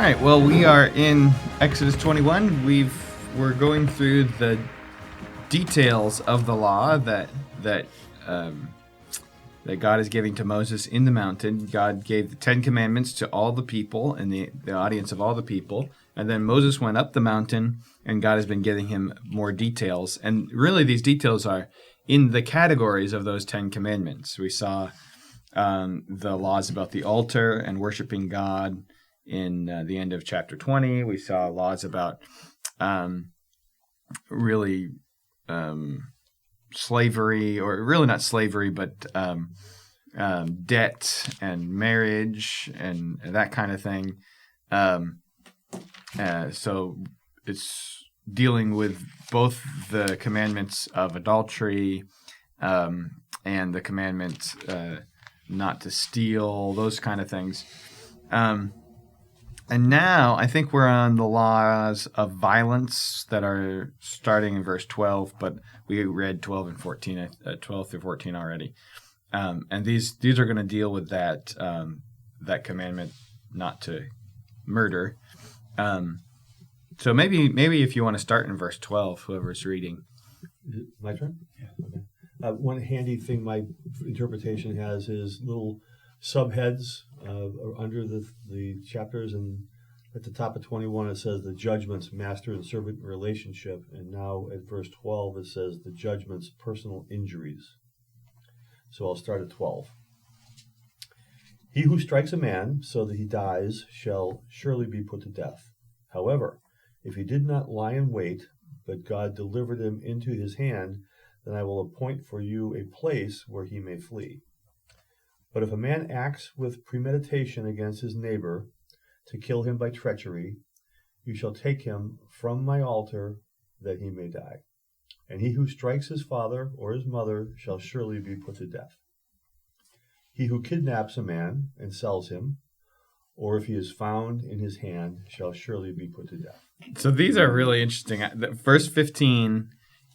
right, well, we are in Exodus 21. We're going through the details of the law that God is giving to Moses in the mountain. God gave the 10 Commandments to all the people and the audience of all the people. And then Moses went up the mountain, and God has been giving him more details. And really, these details are in the categories of those 10 Commandments. We saw the laws about the altar and worshiping God in the end of chapter 20. We saw laws about slavery, or really not slavery, but debt and marriage and that kind of thing. So it's dealing with both the commandments of adultery and the commandment not to steal, those kind of things. And now I think we're on the laws of violence that are starting in verse 12, but we read 12 and 14, 12 through 14 already. And these are going to deal with that commandment not to murder. So maybe if you want to start in verse 12, whoever's reading. Is it my turn? Yeah. Okay. One handy thing my interpretation has is little subheads under the chapters, and at the top of 21 it says the judgments, master and servant relationship, and now at verse 12 it says the judgments, personal injuries. So I'll start at 12. He who strikes a man so that he dies shall surely be put to death. However, if he did not lie in wait, but God delivered him into his hand, then I will appoint for you a place where he may flee. But if a man acts with premeditation against his neighbor to kill him by treachery, you shall take him from my altar that he may die. And he who strikes his father or his mother shall surely be put to death. He who kidnaps a man and sells him, or if he is found in his hand, shall surely be put to death. So these are really interesting. Verse 15,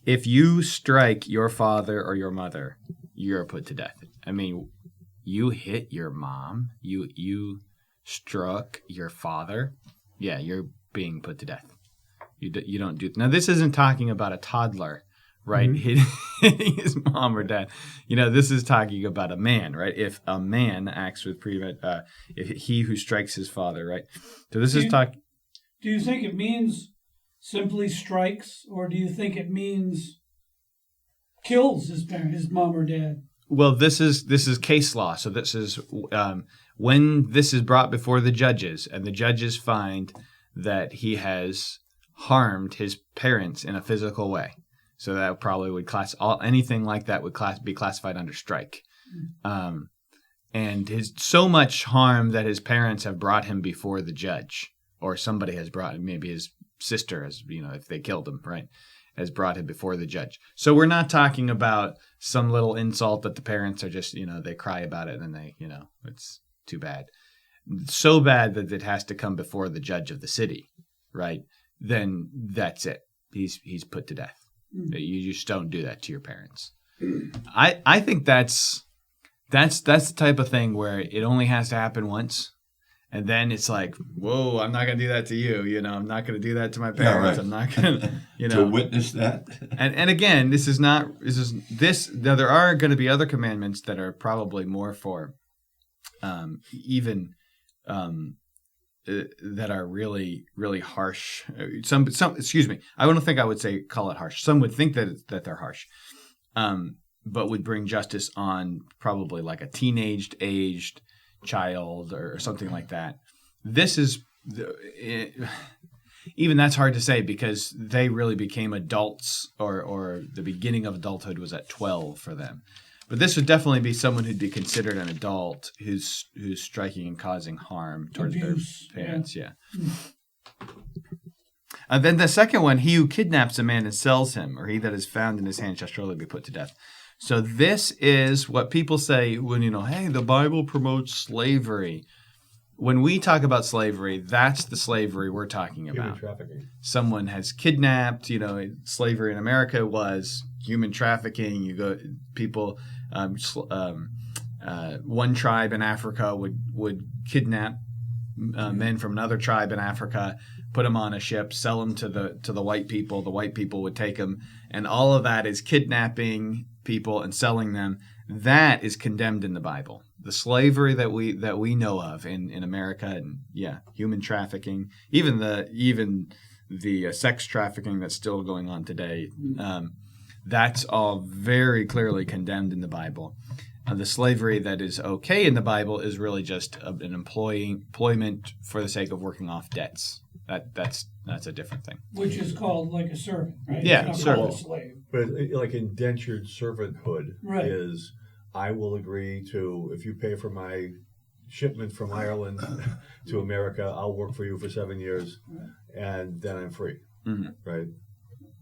if you strike your father or your mother, you're put to death. I mean, you hit your mom, you struck your father, yeah, you're being put to death. You don't do. Now, this isn't talking about a toddler, right? Mm-hmm. Hitting his mom or dad. This is talking about a man, right? If a man acts with if he who strikes his father, right? So this is talking. Do you think it means simply strikes, or do you think it means kills his parent, his mom or dad? Well, this is case law. So this is when this is brought before the judges, and the judges find that he has harmed his parents in a physical way. So that probably would anything like that would be classified under strike. And his so much harm that his parents have brought him before the judge, or somebody has brought, maybe his sister has, if they killed him, right, has brought him before the judge. So we're not talking about some little insult that the parents are just, they cry about it and they, it's too bad. So bad that it has to come before the judge of the city, right? Then that's it. He's put to death. You just don't do that to your parents. I think that's the type of thing where it only has to happen once. And then it's like, whoa, I'm not going to do that to you. I'm not going to do that to my parents. Yeah, right. I'm not going to, to witness that. And again, now there are going to be other commandments that are probably more for that are really, really harsh. Some, excuse me. I don't think I would call it harsh. Some would think that they're harsh, but would bring justice on probably like a aged child or something like that. This is even that's hard to say because they really became adults, or the beginning of adulthood was at 12 for them. But this would definitely be someone who'd be considered an adult who's striking and causing harm towards Abuse, their parents. Yeah. And then the second one, he who kidnaps a man and sells him, or he that is found in his hand shall surely be put to death. So this is what people say when, hey, the Bible promotes slavery. When we talk about slavery, that's the slavery we're talking about. Human trafficking. Someone has kidnapped, slavery in America was human trafficking. One tribe in Africa would kidnap men from another tribe in Africa, put them on a ship, sell them to the white people. The white people would take them, and all of that is kidnapping people and selling them. That is condemned in the Bible. The slavery that we know of in America, and human trafficking, even the sex trafficking that's still going on today, that's all very clearly condemned in the Bible. The slavery that is okay in the Bible is really just an employment for the sake of working off debts. That's a different thing. Which is called like a servant, right? Yeah, it's not called servant. a slave. But like indentured servanthood Right. is, I will agree to, if you pay for my shipment from Ireland to America, I'll work for you for 7 years, and then I'm free. Mm-hmm. Right?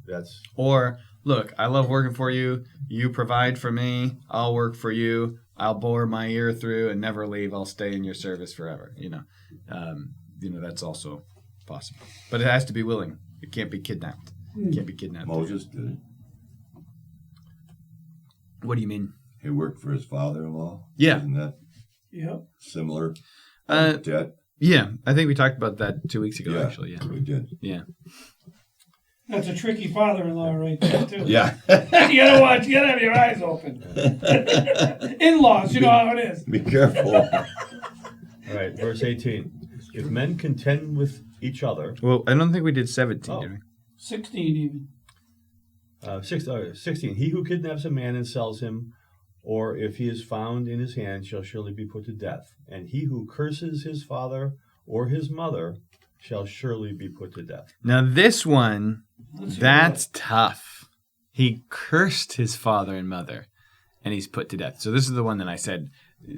That's Or, look, I love working for you. You provide for me. I'll work for you. I'll bore my ear through and never leave. I'll stay in your service forever. That's also possible. But it has to be willing. It can't be kidnapped. It can't be kidnapped. Moses did it. What do you mean? He worked for his father-in-law. Yeah. Isn't that Yep. similar? Uh, Debt? Yeah, I think we talked about that 2 weeks ago, actually. Yeah. We did. Yeah. That's a tricky father-in-law right there, too. Yeah. You gotta watch. You gotta have your eyes open. In-laws, you know how it is. Be careful. all right. Verse 18. If men contend with each other, Well, I don't think we did 17, did we? 16 even. 16. He who kidnaps a man and sells him, or if he is found in his hand, shall surely be put to death. And he who curses his father or his mother shall surely be put to death. Now, this one, Let's hear that's tough. He cursed his father and mother, and he's put to death. So this is the one that I said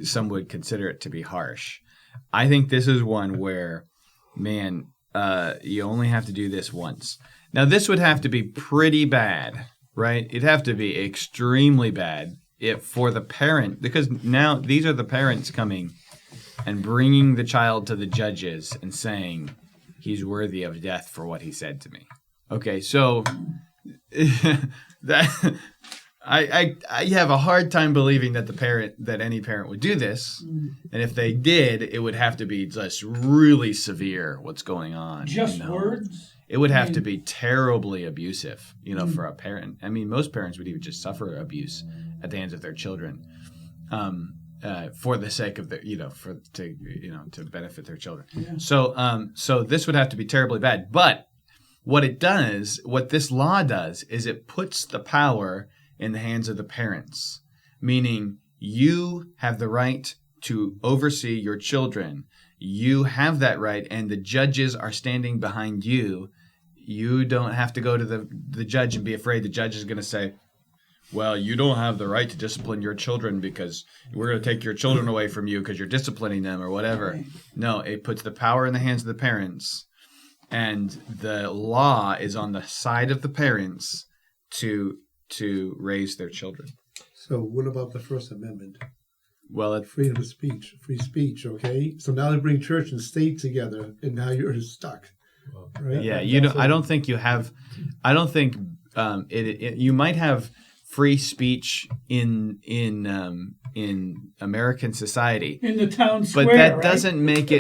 some would consider it to be harsh. I think this is one where, man, you only have to do this once. Now, this would have to be pretty bad, right? It'd have to be extremely bad for the parent, because now these are the parents coming and bringing the child to the judges and saying, he's worthy of death for what he said to me. Okay, so that I have a hard time believing that any parent would do this, and if they did, it would have to be just really severe. What's going on? Just words? It would have to be terribly abusive, for a parent. I mean, most parents would even just suffer abuse at the hands of their children, for the sake of to benefit their children. Yeah. So this would have to be terribly bad. But what this law does, is it puts the power in the hands of the parents, meaning you have the right to oversee your children. You have that right, and the judges are standing behind you. You don't have to go to the judge and be afraid the judge is going to say, well, you don't have the right to discipline your children because we're going to take your children away from you because you're disciplining them or whatever. Right. No, it puts the power in the hands of the parents, and the law is on the side of the parents to raise their children. So what about the First Amendment? Well, Freedom of speech, free speech, okay? So now they bring church and state together, and now you're stuck, right? yeah, I don't think you have. I don't think you might have free speech in American society, In the town square, but that right? doesn't make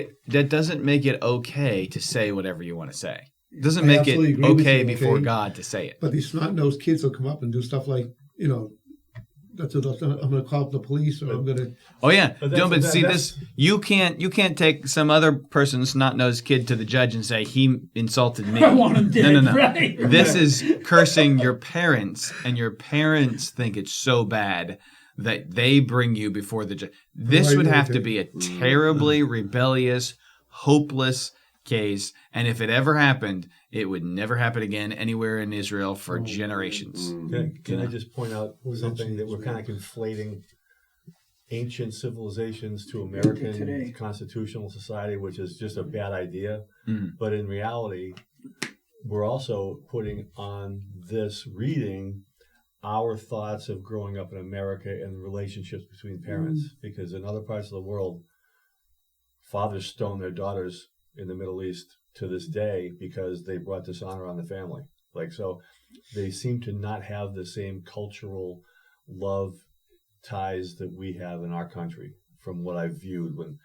it okay to say whatever you want to say. It doesn't I make absolutely it agree with okay you, before okay? God to say it. But these snot-nosed kids will come up and do stuff like, I'm going to call up the police, or I'm going to... Oh yeah, But no, but that's- see that's- this. You can't take some other person's snot-nosed kid to the judge and say he insulted me. I want him dead, No. right? This is cursing your parents, and your parents think it's so bad that they bring you before the judge. This would have to be a terribly rebellious, hopeless case, and if it ever happened, it would never happen again anywhere in Israel for generations. Can I just point out something that we're kind of conflating ancient civilizations to American Today. constitutional society, which is just a bad idea. Mhm. But in reality, we're also putting on this reading our thoughts of growing up in America and the relationships between parents. Because in other parts of the world, fathers stone their daughters in the Middle East to this day because they brought dishonor on the family. So they seem to not have the same cultural love ties that we have in our country, from what I've viewed. When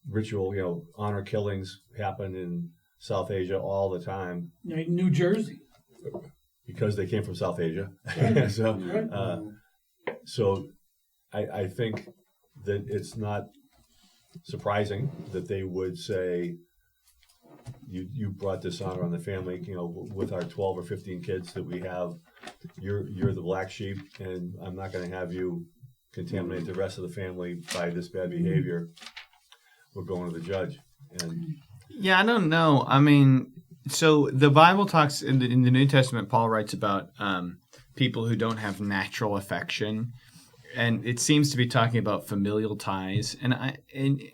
ritual, honor killings happen in South Asia all the time Like New Jersey. because they came from South Asia. So I think that it's not surprising that they would say, you brought dishonor on the family, with our 12 or 15 kids that we have, you're the black sheep, and I'm not going to have you contaminate the rest of the family by this bad behavior. We're going to the judge. And Yeah, I don't know. I mean, so the Bible talks in the New Testament. Paul writes about people who don't have natural affection, and it seems to be talking about familial ties. And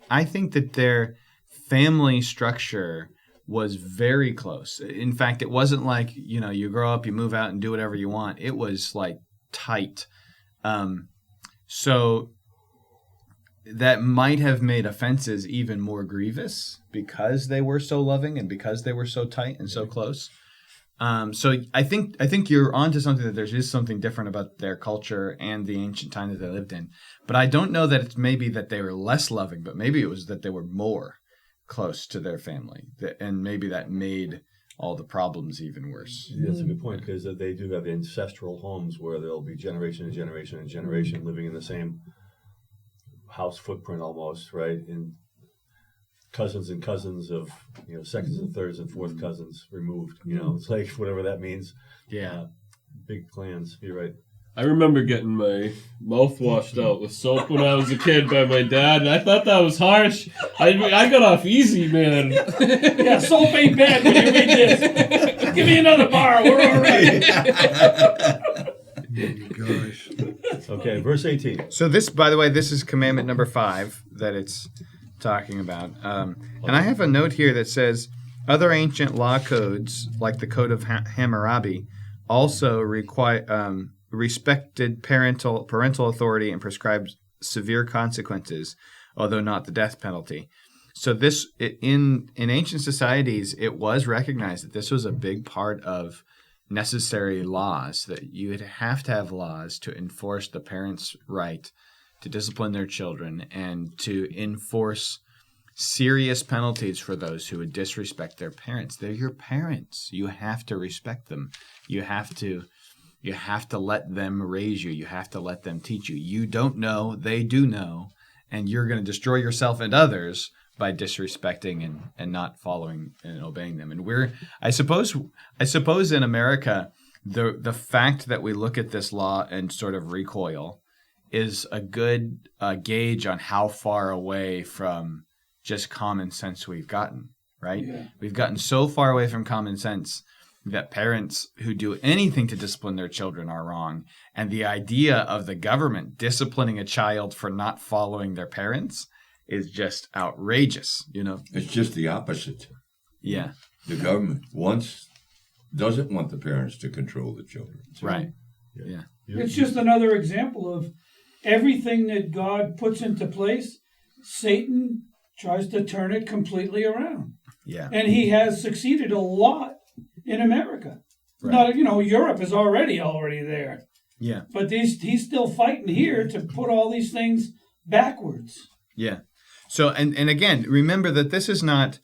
I think that their family structure was very close. In fact, it wasn't like you grow up, you move out, and do whatever you want. It was like tight. So that might have made offenses even more grievous because they were so loving and because they were so tight and so close. So I think you're onto something, that there is something different about their culture and the ancient time that they lived in. But I don't know that it's maybe that they were less loving, but maybe it was that they were more close to their family, and maybe that made all the problems even worse. that's a good point, because they do have ancestral homes where there'll be generation and generation and generation living in the same house footprint almost, right? And cousins and cousins of, seconds and thirds and fourth cousins removed. It's like whatever that means. Yeah. Big clans. You're right. I remember getting my mouth washed out with soap when I was a kid by my dad, and I thought that was harsh. I got off easy, man. Yeah, soap ain't bad when you read this. Give me another bar. We're all right. Gosh. Okay, verse 18. So this, by the way, this is commandment number 5 that it's talking about. And I have a note here that says, other ancient law codes, like the Code of Hammurabi, also respected parental authority and prescribed severe consequences, although not the death penalty. So this, in ancient societies, it was recognized that this was a big part of necessary laws, that you would have to have laws to enforce the parents' right to discipline their children and to enforce serious penalties for those who would disrespect their parents. They're your parents. You have to respect them. You have to let them raise you. You have to let them teach you. You don't know, they do know, and you're going to destroy yourself and others by disrespecting and not following and obeying them. And I suppose in America, the fact that we look at this law and sort of recoil is a good gauge on how far away from just common sense we've gotten, right? Yeah. We've gotten so far away from common sense that parents who do anything to discipline their children are wrong. And the idea of the government disciplining a child for not following their parents is just outrageous, It's just the opposite. Yeah. The government doesn't want the parents to control the children. Right. Yeah. It's just another example of everything that God puts into place, Satan tries to turn it completely around. Yeah. And he has succeeded a lot in America. Right. Not, Europe is already there. Yeah. But he's still fighting here to put all these things backwards. Yeah. So, and again, remember that this is not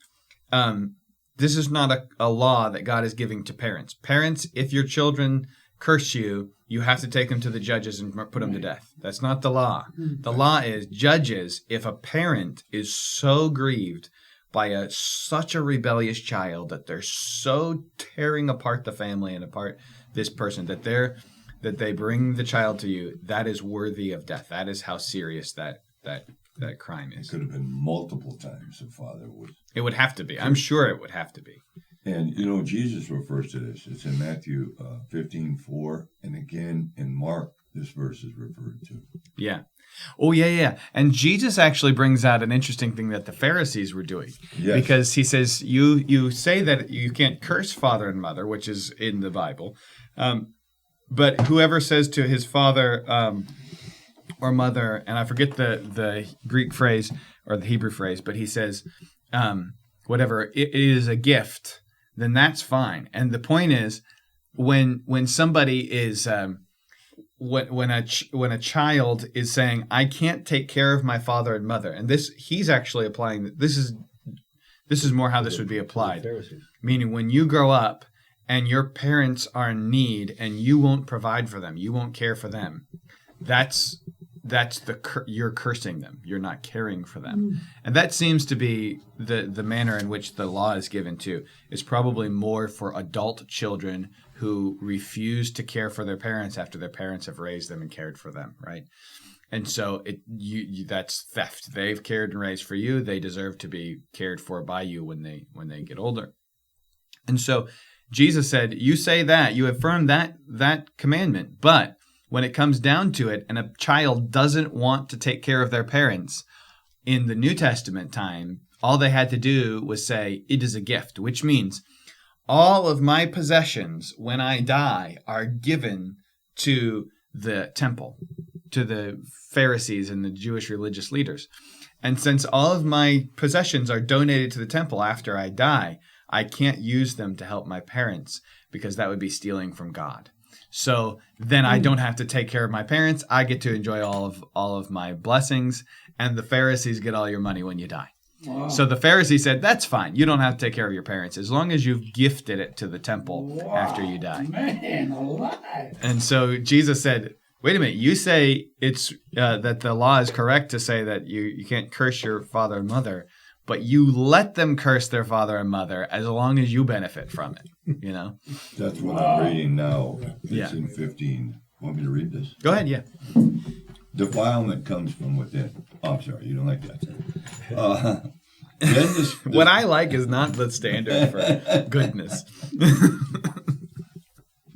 a law that God is giving to parents. Parents, if your children curse you, you have to take them to the judges and put them to death. That's not the law. The law is judges. If a parent is so grieved by such a rebellious child that they're so tearing apart the family and apart this person that they bring the child to you, that is worthy of death. That is how serious that crime is. It could have been multiple times the father was. It would have to be. I'm sure it would have to be. And, Jesus refers to this. It's in Matthew 15:4, and again in Mark, this verse is referred to. Yeah. Oh, yeah. And Jesus actually brings out an interesting thing that the Pharisees were doing. Yes. Because he says, you say that you can't curse father and mother, which is in the Bible, but whoever says to his father or mother, and I forget the Greek phrase or the Hebrew phrase, but he says, whatever, it is a gift, then that's fine. And the point is, when somebody is when a child is saying, I can't take care of my father and mother, and he's actually applying this is more how this would be applied. Pharisees. Meaning when you grow up and your parents are in need and you won't provide for them, you won't care for them, you're cursing them. You're not caring for them. And that seems to be the manner in which the law is given to, is probably more for adult children who refuse to care for their parents after their parents have raised them and cared for them, right? And so that's theft. They've cared and raised for you. They deserve to be cared for by you when they get older. And so Jesus said, you say that, you affirm that commandment, but when it comes down to it and a child doesn't want to take care of their parents, in the New Testament time, all they had to do was say, it is a gift, which means all of my possessions when I die are given to the temple, to the Pharisees and the Jewish religious leaders. And since all of my possessions are donated to the temple after I die, I can't use them to help my parents because that would be stealing from God. So then I don't have to take care of my parents. I get to enjoy all of my blessings, and the Pharisees get all your money when you die. Wow. So the Pharisee said, that's fine. You don't have to take care of your parents as long as you've gifted it to the temple after you die. Man alive. And so Jesus said, wait a minute, you say it's that the law is correct to say that you can't curse your father and mother, but you let them curse their father and mother as long as you benefit from it, you know? That's what I'm reading now. It's Yeah. in 15. Want me to read this? Go ahead, yeah. Defilement comes from within. Oh, I'm sorry, you don't like that. What I like is not the standard for goodness.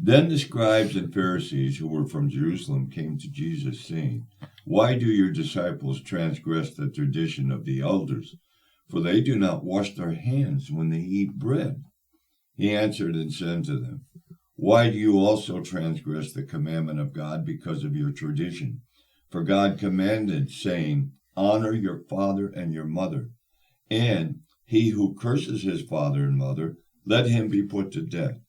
Then the scribes and Pharisees who were from Jerusalem came to Jesus, saying, why do your disciples transgress the tradition of the elders? For they do not wash their hands when they eat bread. He answered and said to them, why do you also transgress the commandment of God because of your tradition? For God commanded, saying, honor your father and your mother, and he who curses his father and mother, let him be put to death.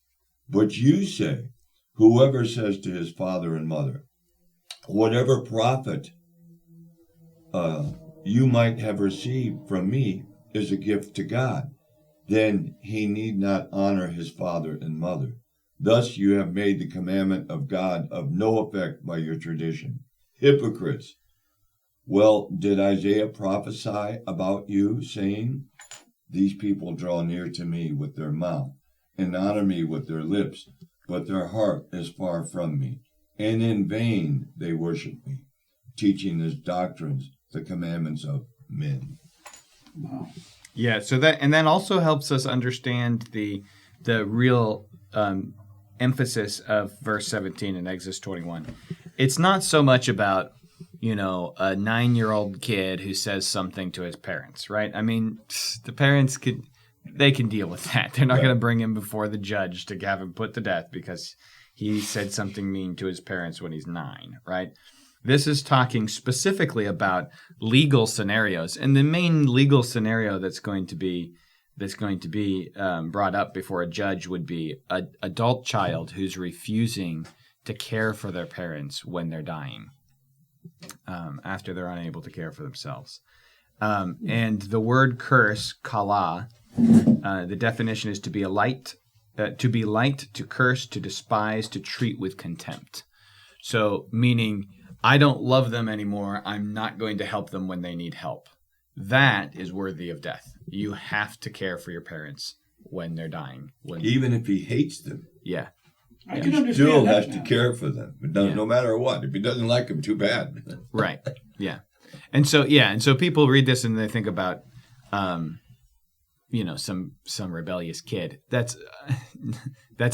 But you say, whoever says to his father and mother, whatever profit you might have received from me is a gift to God, then he need not honor his father and mother. Thus you have made the commandment of God of no effect by your tradition. Hypocrites! Well, did Isaiah prophesy about you, saying, these people draw near to me with their mouth, and honor me with their lips, but their heart is far from me, and in vain they worship me, teaching as doctrines the commandments of men. Wow. Yeah, so that also helps us understand the real emphasis of verse 17 in Exodus 21. It's not so much about, a 9-year-old kid who says something to his parents, right? I mean, the parents can deal with that. They're not going to bring him before the judge to have him put to death because he said something mean to his parents when he's 9, right? This is talking specifically about legal scenarios, and the main legal scenario that's going to be brought up before a judge would be an adult child who's refusing to care for their parents when they're dying, after they're unable to care for themselves. And the word curse, kala, the definition is to be light, to curse, to despise, to treat with contempt. So meaning, I don't love them anymore. I'm not going to help them when they need help. That is worthy of death. You have to care for your parents when they're dying. Even if he hates them, Yeah. I can he understand still that has now. to care for them. No matter what. If he doesn't like them, too bad. Right. Yeah. And so people read this and they think about, some rebellious kid. That's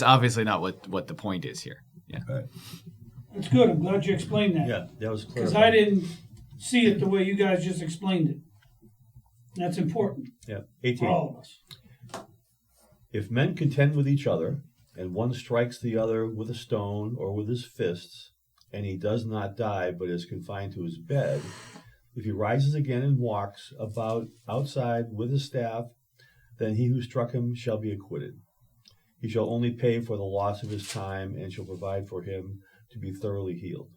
obviously not what the point is here. Yeah. Right. It's good. I'm glad you explained that. Yeah, that was clear. Because I didn't see it the way you guys just explained it. That's important Yeah, for 18. all of us. If men contend with each other, and one strikes the other with a stone or with his fists, and he does not die but is confined to his bed, if he rises again and walks about outside with his staff, then he who struck him shall be acquitted. He shall only pay for the loss of his time and shall provide for him to be thoroughly healed.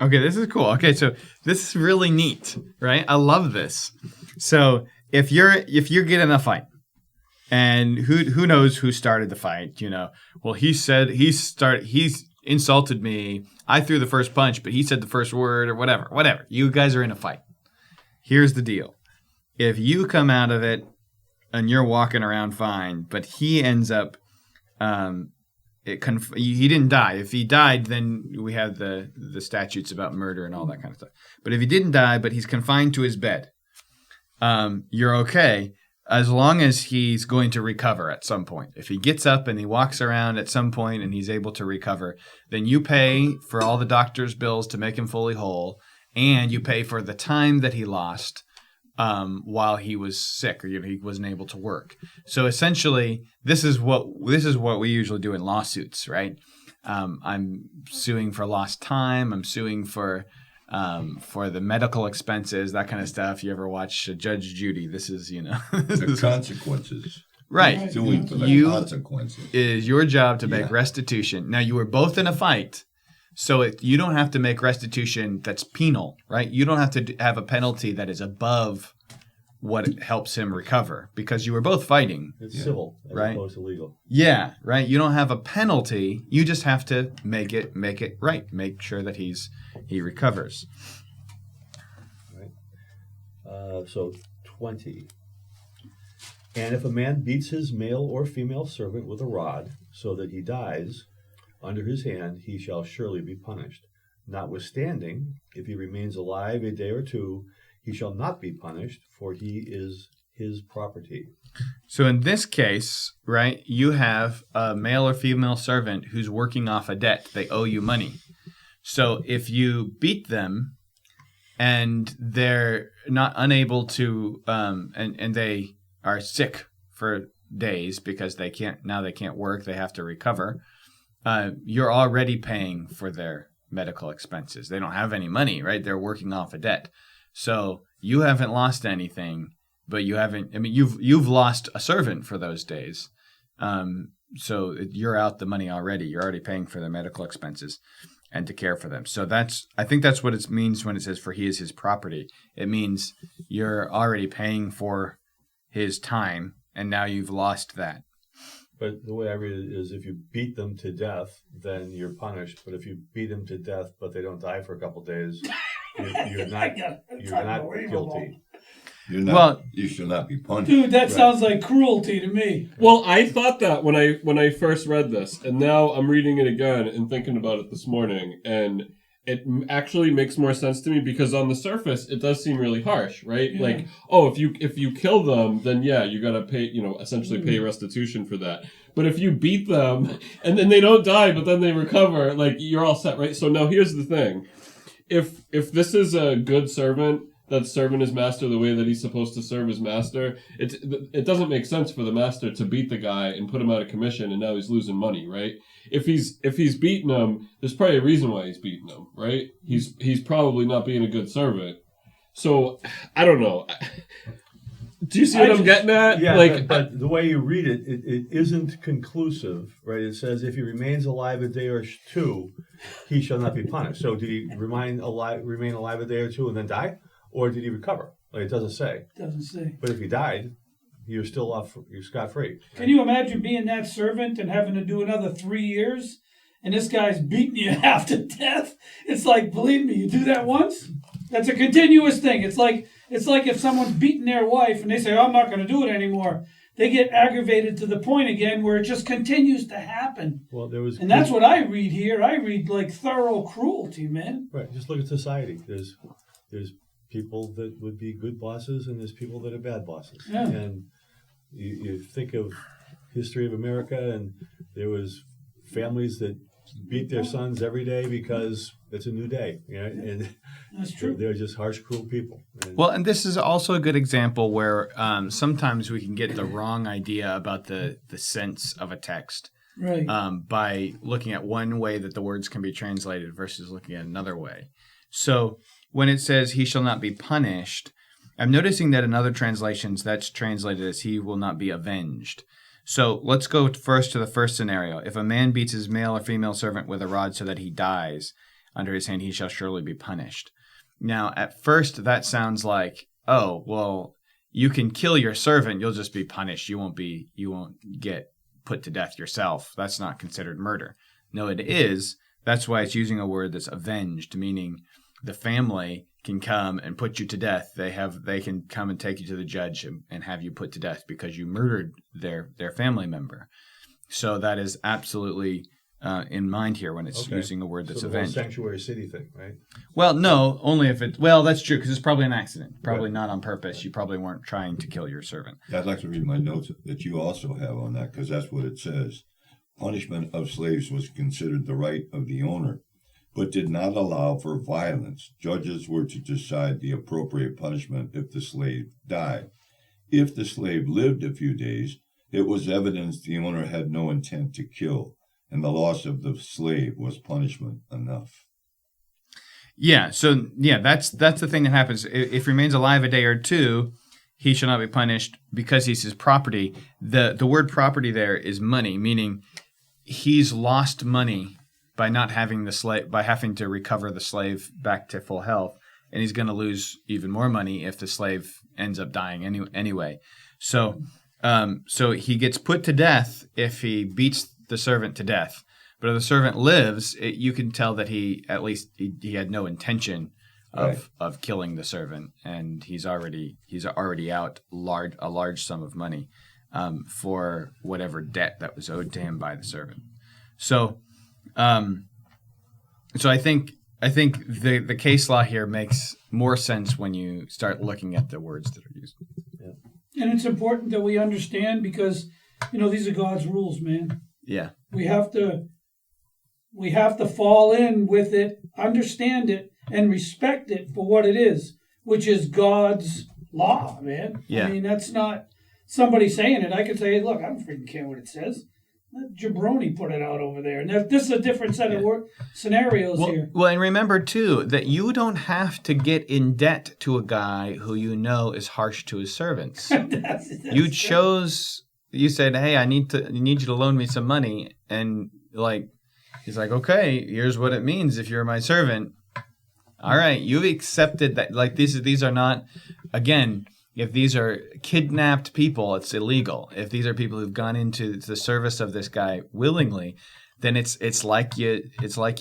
Okay, this is cool. Okay, so this is really neat, right? I love this. So if you get in a fight, and who knows who started the fight, well, he's insulted me. I threw the first punch, but he said the first word or whatever. You guys are in a fight. Here's the deal. If you come out of it and you're walking around fine, but he ends up, he didn't die. If he died, then we have the statutes about murder and all that kind of stuff. But if he didn't die, but he's confined to his bed, you're okay as long as he's going to recover at some point. If he gets up and he walks around at some point and he's able to recover, then you pay for all the doctor's bills to make him fully whole, and you pay for the time that he lost while he was sick or he wasn't able to work. So essentially, this is what we usually do in lawsuits, right? I'm suing for lost time. I'm suing for the medical expenses, that kind of stuff. You ever watch Judge Judy? This is The consequences. Right. Suing for the consequences. It is your job to make restitution. Now, you were both in a fight. So you don't have to make restitution that's penal, right? You don't have to have a penalty that is above what helps him recover because you were both fighting. It's civil as right? opposed to legal. Yeah, right. You don't have a penalty. You just have to make it right. Make sure that he recovers. Right. So 20. And if a man beats his male or female servant with a rod so that he dies under his hand, he shall surely be punished. Notwithstanding, if he remains alive a day or two, he shall not be punished, for he is his property. So in this case, right, you have a male or female servant who's working off a debt. They owe you money. So if you beat them and they're not unable to, and they are sick for days because they can't work, they have to recover, you're already paying for their medical expenses. They don't have any money, right? They're working off a debt. So you haven't lost anything, but you've lost a servant for those days. So you're out the money already. You're already paying for their medical expenses and to care for them. So I think that's what it means when it says, for he is his property. It means you're already paying for his time, and now you've lost that. But the way I read it is if you beat them to death, then you're punished. But if you beat them to death, but they don't die for a couple of days, you're not guilty. You should not be punished. Dude, that sounds like cruelty to me. Well, I thought that when I first read this, and now I'm reading it again and thinking about it this morning, and it actually makes more sense to me because on the surface it does seem really harsh, right? Yeah. Like, oh, if you kill them, then yeah, you got to pay, essentially pay restitution for that. But if you beat them and then they don't die, but then they recover, like, you're all set, right? So now here's the thing: if this is a good servant that's serving his master the way that he's supposed to serve his master, it doesn't make sense for the master to beat the guy and put him out of commission, and now he's losing money, right? If he's beating him, there's probably a reason why he's beating him, right? He's probably not being a good servant. So I don't know. Do you see what I'm getting at? Yeah, but the way you read it, it isn't conclusive, right? It says if he remains alive a day or two, he shall not be punished. So did he remain alive a day or two and then die? Or did he recover? Like, it doesn't say. Doesn't say. But if he died, you're still you're scot-free. Can you imagine being that servant and having to do another 3 years, and this guy's beating you half to death? It's like, believe me, you do that once, that's a continuous thing. It's like if someone's beating their wife and they say, I'm not going to do it anymore. They get aggravated to the point again where it just continues to happen. Well, and that's what I read here. I read like thorough cruelty, man. Right. Just look at society. There's people that would be good bosses, and there's people that are bad bosses. Yeah. And you think of history of America, and there was families that beat their sons every day because it's a new day. And that's true. They're just harsh, cruel people. And this is also a good example where sometimes we can get the wrong idea about the sense of a text. Right. By looking at one way that the words can be translated versus looking at another way. So when it says he shall not be punished, I'm noticing that in other translations that's translated as he will not be avenged. So let's go first to the first scenario. If a man beats his male or female servant with a rod so that he dies under his hand, he shall surely be punished. Now, at first, that sounds like, oh, well, you can kill your servant, you'll just be punished. You won't get put to death yourself. That's not considered murder. No, it is. That's why it's using a word that's avenged, meaning the family can come and put you to death. They can come and take you to the judge and have you put to death because you murdered their family member. So that is absolutely in mind here when it's using a word that's so avenged. The sanctuary city thing, right? Well, no, only if it. Well, that's true because it's probably an accident. Probably not on purpose. You probably weren't trying to kill your servant. I'd like to read my notes that you also have on that, because that's what it says. Punishment of slaves was considered the right of the owner, but did not allow for violence. Judges were to decide the appropriate punishment if the slave died. If the slave lived a few days, it was evidence the owner had no intent to kill, and the loss of the slave was punishment enough. Yeah, so that's the thing that happens. If he remains alive a day or two, he shall not be punished because he's his property. The word property there is money, meaning he's lost money by not having the slave, by having to recover the slave back to full health, and he's going to lose even more money if the slave ends up dying anyway. So he gets put to death if he beats the servant to death. But if the servant lives, you can tell that he had no intention of killing the servant, and he's already out a large sum of money for whatever debt that was owed to him by the servant. So I think the case law here makes more sense when you start looking at the words that are used. Yeah. And it's important that we understand because, these are God's rules, man. Yeah. We have to fall in with it, understand it, and respect it for what it is, which is God's law, man. Yeah. I mean, that's not somebody saying it. I could say, look, I don't freaking care what it says. Let Jabroni put it out over there. And this is a different set of scenarios here. Well, and remember, too, that you don't have to get in debt to a guy who you know is harsh to his servants. You said, hey, I need you to loan me some money. And, he's like, okay, here's what it means if you're my servant. All right, you've accepted that. These are not, again, if these are kidnapped people, it's illegal. If these are people who've gone into the service of this guy willingly, then it's like you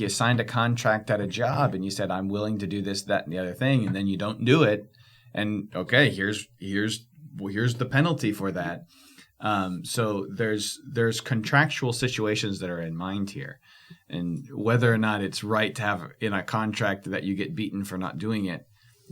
signed a contract at a job and you said, I'm willing to do this, that, and the other thing, and then you don't do it. And okay, here's the penalty for that. So there's contractual situations that are in mind here, and whether or not it's right to have in a contract that you get beaten for not doing it,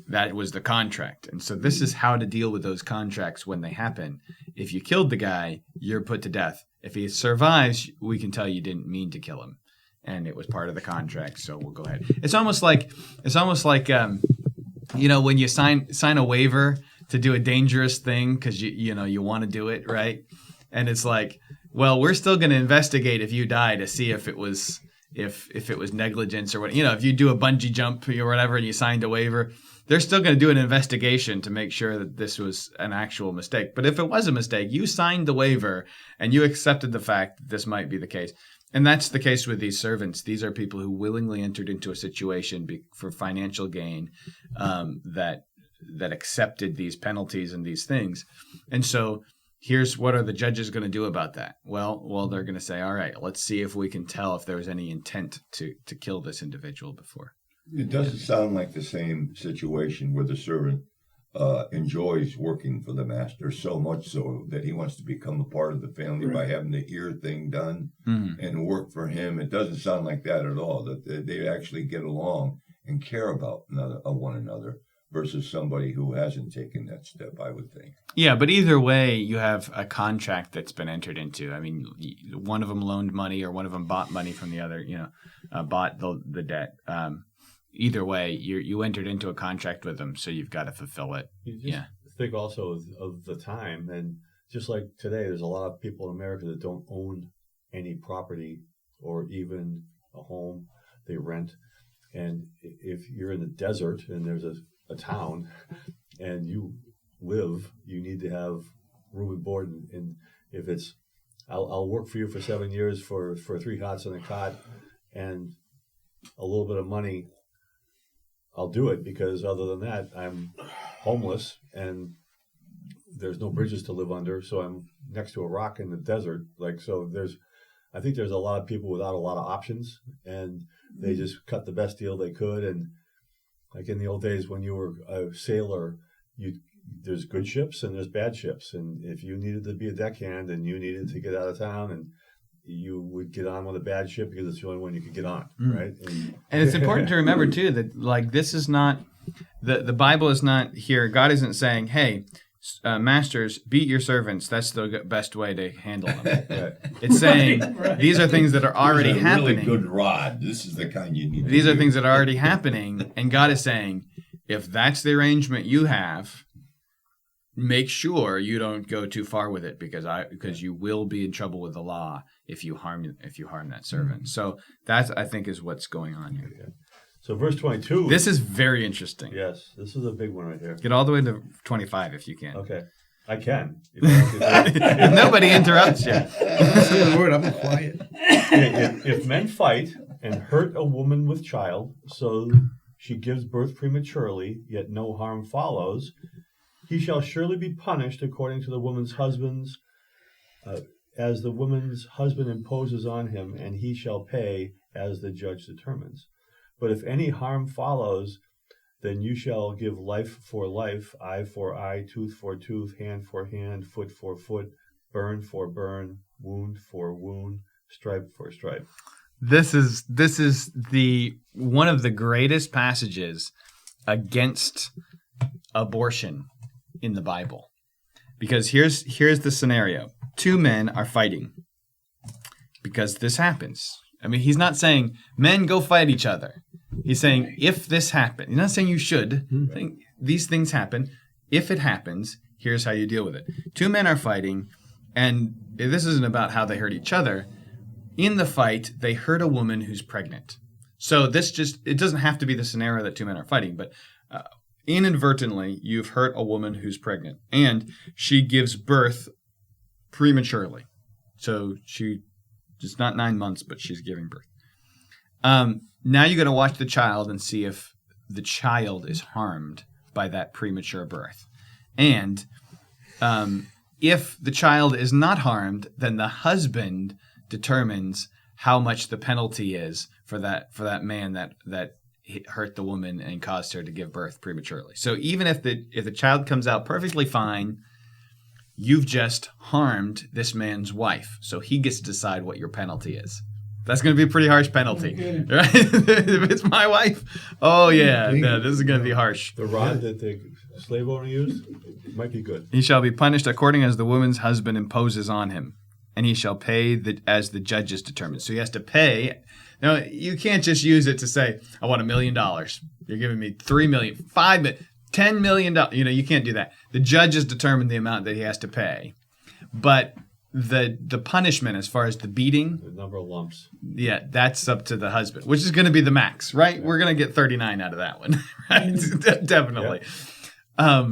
that was the contract. And so this is how to deal with those contracts when they happen. If you killed the guy, you're put to death. If he survives, we can tell you didn't mean to kill him, and it was part of the contract. So we'll go ahead. It's almost like when you sign a waiver to do a dangerous thing because you want to do it, right? And it's like, well, we're still going to investigate if you die to see if it was negligence or what. If you do a bungee jump or whatever and you signed a waiver, they're still going to do an investigation to make sure that this was an actual mistake. But if it was a mistake, you signed the waiver and you accepted the fact that this might be the case. And that's the case with these servants. These are people who willingly entered into a situation for financial gain that accepted these penalties and these things. And so here's what are the judges going to do about that? Well, they're going to say, all right, let's see if we can tell if there was any intent to kill this individual before. It doesn't sound like the same situation where the servant enjoys working for the master so much so that he wants to become a part of the family by having the ear thing done and work for him. It doesn't sound like that at all, that they actually get along and care about one another versus somebody who hasn't taken that step, I would think. Yeah, but either way, you have a contract that's been entered into. I mean, one of them loaned money or one of them bought money from the other, bought the debt. Either way, you entered into a contract with them, so you've got to fulfill it. You just think also of the time, and just like today, there's a lot of people in America that don't own any property or even a home. They rent. And if you're in the desert and there's a town and you live, you need to have room and board. And if it's I'll work for you for 7 years for 3 hots and a cot and a little bit of money. I'll do it because other than that, I'm homeless and there's no bridges to live under. So I'm next to a rock in the desert. I think there's a lot of people without a lot of options, and they just cut the best deal they could. And like in the old days when you were a sailor, there's good ships and there's bad ships. And if you needed to be a deckhand and you needed to get out of town, and you would get on with a bad ship because it's the only one you could get on, right? And it's important to remember too that like this is not the Bible is not here. God isn't saying, "Hey, masters, beat your servants. That's the best way to handle them." Right. It's saying these are things that are already This is a happening. really good rod. This is the kind you need. These are things that are already happening, and God is saying, if that's the arrangement you have, make sure you don't go too far with it because you will be in trouble with the law if you harm that servant. So that I think is what's going on here. Okay. So verse 22. This is very interesting. Yes, this is a big one right here. Get all the way to 25 if you can. Okay, I can. If Nobody interrupts you. Say the word, I'm quiet. if men fight and hurt a woman with child, so she gives birth prematurely, yet no harm follows, he shall surely be punished according to the woman's husband's, as the woman's husband imposes on him, and he shall pay as the judge determines. But if any harm follows, then you shall give life for life, eye for eye, tooth for tooth, hand for hand, foot for foot, burn for burn, wound for wound, stripe for stripe. This is the one of the greatest passages against abortion in the Bible. Because here's the scenario. 2 men are fighting because this happens. I mean, he's not saying, men, go fight each other. He's saying, if this happens. He's not saying you should. Saying, these things happen. If it happens, here's how you deal with it. 2 men are fighting, and this isn't about how they hurt each other. In the fight, they hurt a woman who's pregnant. So it doesn't have to be the scenario that 2 men are fighting, but inadvertently, you've hurt a woman who's pregnant, and she gives birth prematurely. So it's not 9 months, but she's giving birth. Now you got to watch the child and see if the child is harmed by that premature birth. And if the child is not harmed, then the husband determines how much the penalty is for that man that hurt the woman and caused her to give birth prematurely. So even if the child comes out perfectly fine, you've just harmed this man's wife. So he gets to decide what your penalty is. That's going to be a pretty harsh penalty, right? If it's my wife, oh yeah, no, this is going to be harsh. The rod that the slave owner used might be good. He shall be punished according as the woman's husband imposes on him, and he shall pay as the judges determine. So he has to pay. Now, you can't just use it to say, I want $1 million. You're giving me $3 million, $5 million, $10 million. You can't do that. The judges determine the amount that he has to pay. But the punishment as far as the beating, The number of lumps. yeah, that's up to the husband, which is going to be the max, right? Yeah. We're going to get 39 out of that one, right? Definitely. Yeah.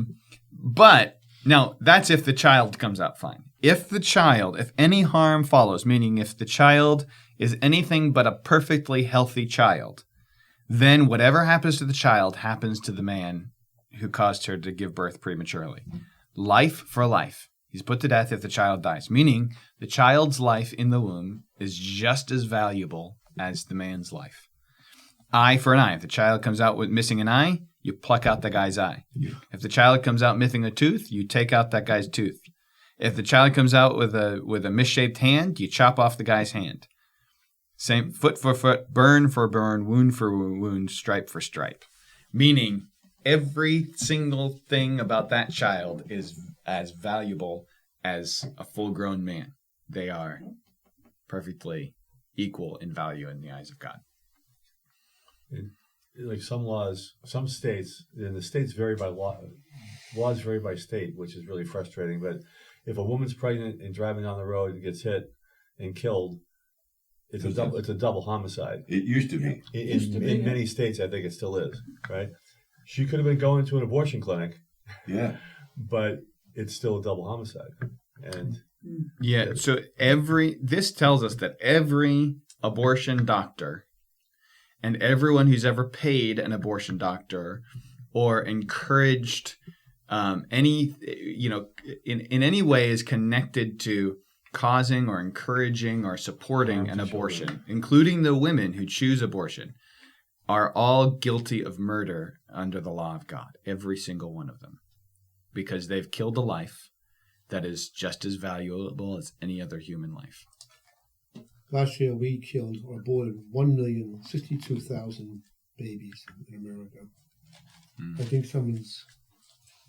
But now that's if the child comes out fine. If any harm follows, meaning if the child is anything but a perfectly healthy child, then whatever happens to the child happens to the man who caused her to give birth prematurely. Life for life. He's put to death if the child dies, meaning the child's life in the womb is just as valuable as the man's life. Eye for an eye. If the child comes out with missing an eye, you pluck out the guy's eye. Yeah. If the child comes out missing a tooth, you take out that guy's tooth. If the child comes out with a misshaped hand, you chop off the guy's hand. Same, foot for foot, burn for burn, wound for wound, stripe for stripe. Meaning every single thing about that child is as valuable as a full-grown man. They are perfectly equal in value in the eyes of God. Like some laws, some states, and the states vary by law. Laws vary by state, which is really frustrating. But if a woman's pregnant and driving down the road and gets hit and killed, it's a double homicide. It used to be. In many states, I think it still is. Right? She could have been going to an abortion clinic. Yeah. But it's still a double homicide. And Yeah. So this tells us that every abortion doctor and everyone who's ever paid an abortion doctor or encouraged any, in any way is connected to causing or encouraging or supporting an abortion, including the women who choose abortion, are all guilty of murder under the law of God, every single one of them, because they've killed a life that is just as valuable as any other human life. Last year, we killed or aborted 1,062,000 babies in America. I think someone's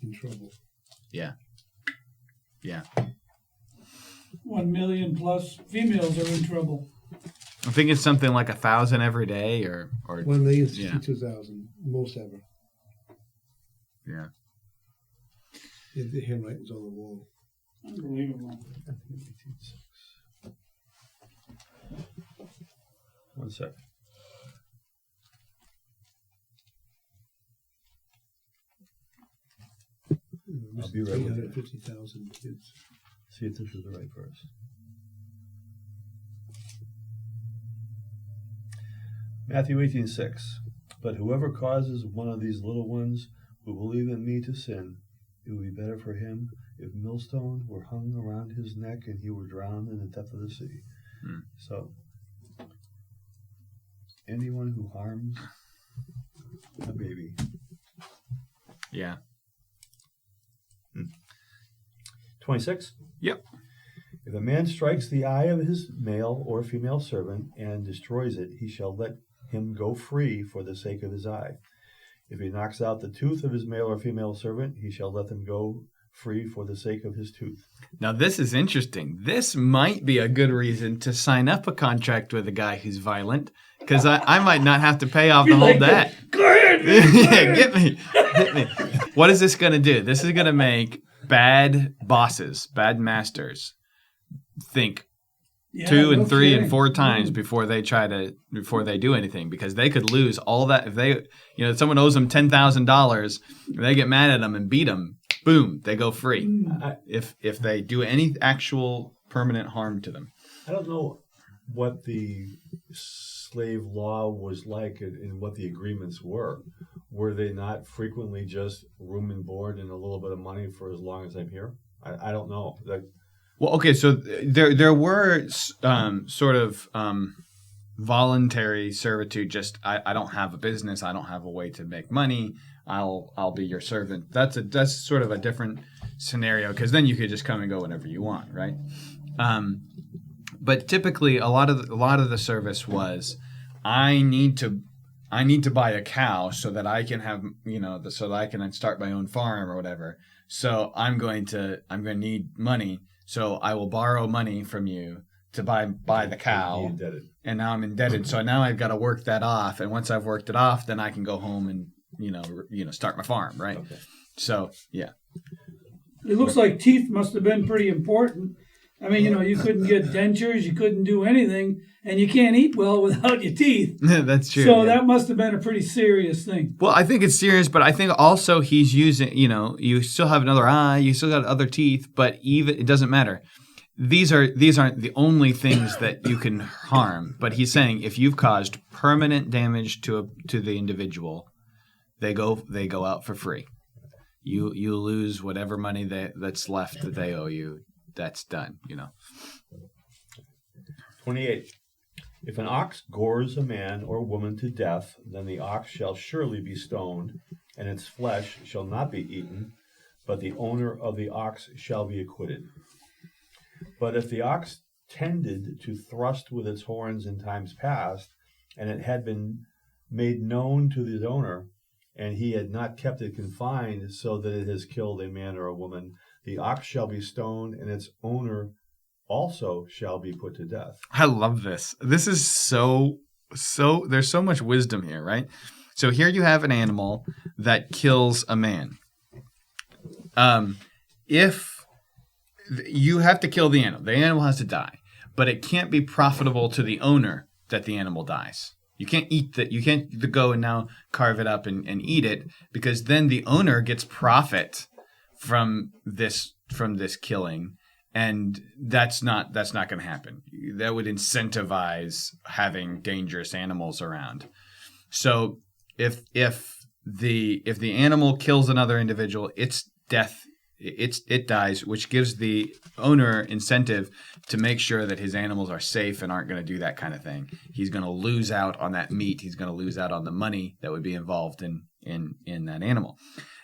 in trouble. Yeah. 1 million plus females are in trouble. I think it's something like 1,000 every day, or 1,062,000, most ever. Yeah. The handwriting's on the wall. Unbelievable. 1 sec. I'll be right with you. 350,000 kids. See if this is the right verse. Matthew 18:6. But whoever causes one of these little ones who believe in me to sin, it would be better for him if millstone were hung around his neck and he were drowned in the depth of the sea. So, anyone who harms a baby. Yeah. 26. Yep. If a man strikes the eye of his male or female servant and destroys it, he shall let him go free for the sake of his eye. If he knocks out the tooth of his male or female servant, he shall let them go free for the sake of his tooth. Now, this is interesting. This might be a good reason to sign up a contract with a guy who's violent, because I might not have to pay off the whole debt. Go ahead, Yeah, get me. What is this going to do? This is going to make bad bosses, bad masters, think 2 and 3 and 4 times before they do anything, because they could lose all that. If they, someone owes them $10,000, they get mad at them and beat them, boom, they go free. If they do any actual permanent harm to them. I don't know what the slave law was like and what the agreements were. Were they not frequently just room and board and a little bit of money for as long as I'm here? I don't know. Well, okay, so there were sort of voluntary servitude. Just I don't have a business, I don't have a way to make money. I'll be your servant. That's sort of a different scenario, because then you could just come and go whenever you want, right? But typically, a lot of the service was, I need to buy a cow so that I can have so that I can start my own farm or whatever. So I'm going to need money. So I will borrow money from you to buy the cow, and now I'm indebted. So now I've got to work that off, and once I've worked it off, then I can go home and start my farm, right? Okay. So yeah, it looks like teeth must have been pretty important. I mean, you couldn't get dentures, you couldn't do anything, and you can't eat well without your teeth. That's true. So that must have been a pretty serious thing. Well, I think it's serious, but I think also he's using, you still have another eye, you still got other teeth, but even it doesn't matter. These aren't the only things that you can harm. But he's saying if you've caused permanent damage to the individual, they go out for free. You lose whatever money that's left that they owe you. That's done, 28. If an ox gores a man or woman to death, then the ox shall surely be stoned, and its flesh shall not be eaten, but the owner of the ox shall be acquitted. But if the ox tended to thrust with its horns in times past, and it had been made known to the owner, and he had not kept it confined so that it has killed a man or a woman, the ox shall be stoned, and its owner also shall be put to death. I love this. This is so there's so much wisdom here, right? So here you have an animal that kills a man. If you have to kill the animal has to die, but it can't be profitable to the owner that the animal dies. You can't eat that. You can't go and now carve it up and eat it, because then the owner gets profit from this killing, And that's not going to happen. That would incentivize having dangerous animals around. So if the animal kills another individual, its death, it dies, which gives the owner incentive to make sure that his animals are safe and aren't going to do that kind of thing. He's going to lose out on that meat. He's going to lose out on the money that would be involved in that animal.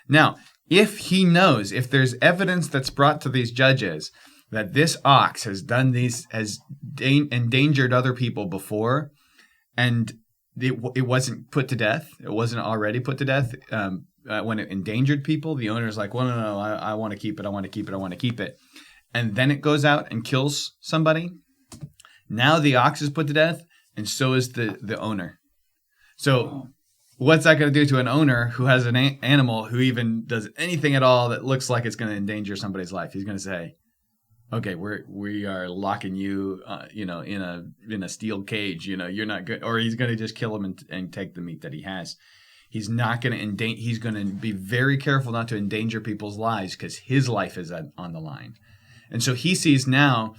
Now, if he knows, if there's evidence that's brought to these judges that this ox has done these, has endangered other people before, and it wasn't put to death, it wasn't already put to death when it endangered people, the owner's like, well, no, I want to keep it, I want to keep it, I want to keep it. And then it goes out and kills somebody. Now the ox is put to death, and so is the owner. So what's that going to do to an owner who has an animal who even does anything at all that looks like it's going to endanger somebody's life? He's going to say, okay, we are locking you, in a steel cage. You're not good. Or he's going to just kill him and take the meat that he has. He's not going to endanger. He's going to be very careful not to endanger people's lives because his life is on the line. And so he sees now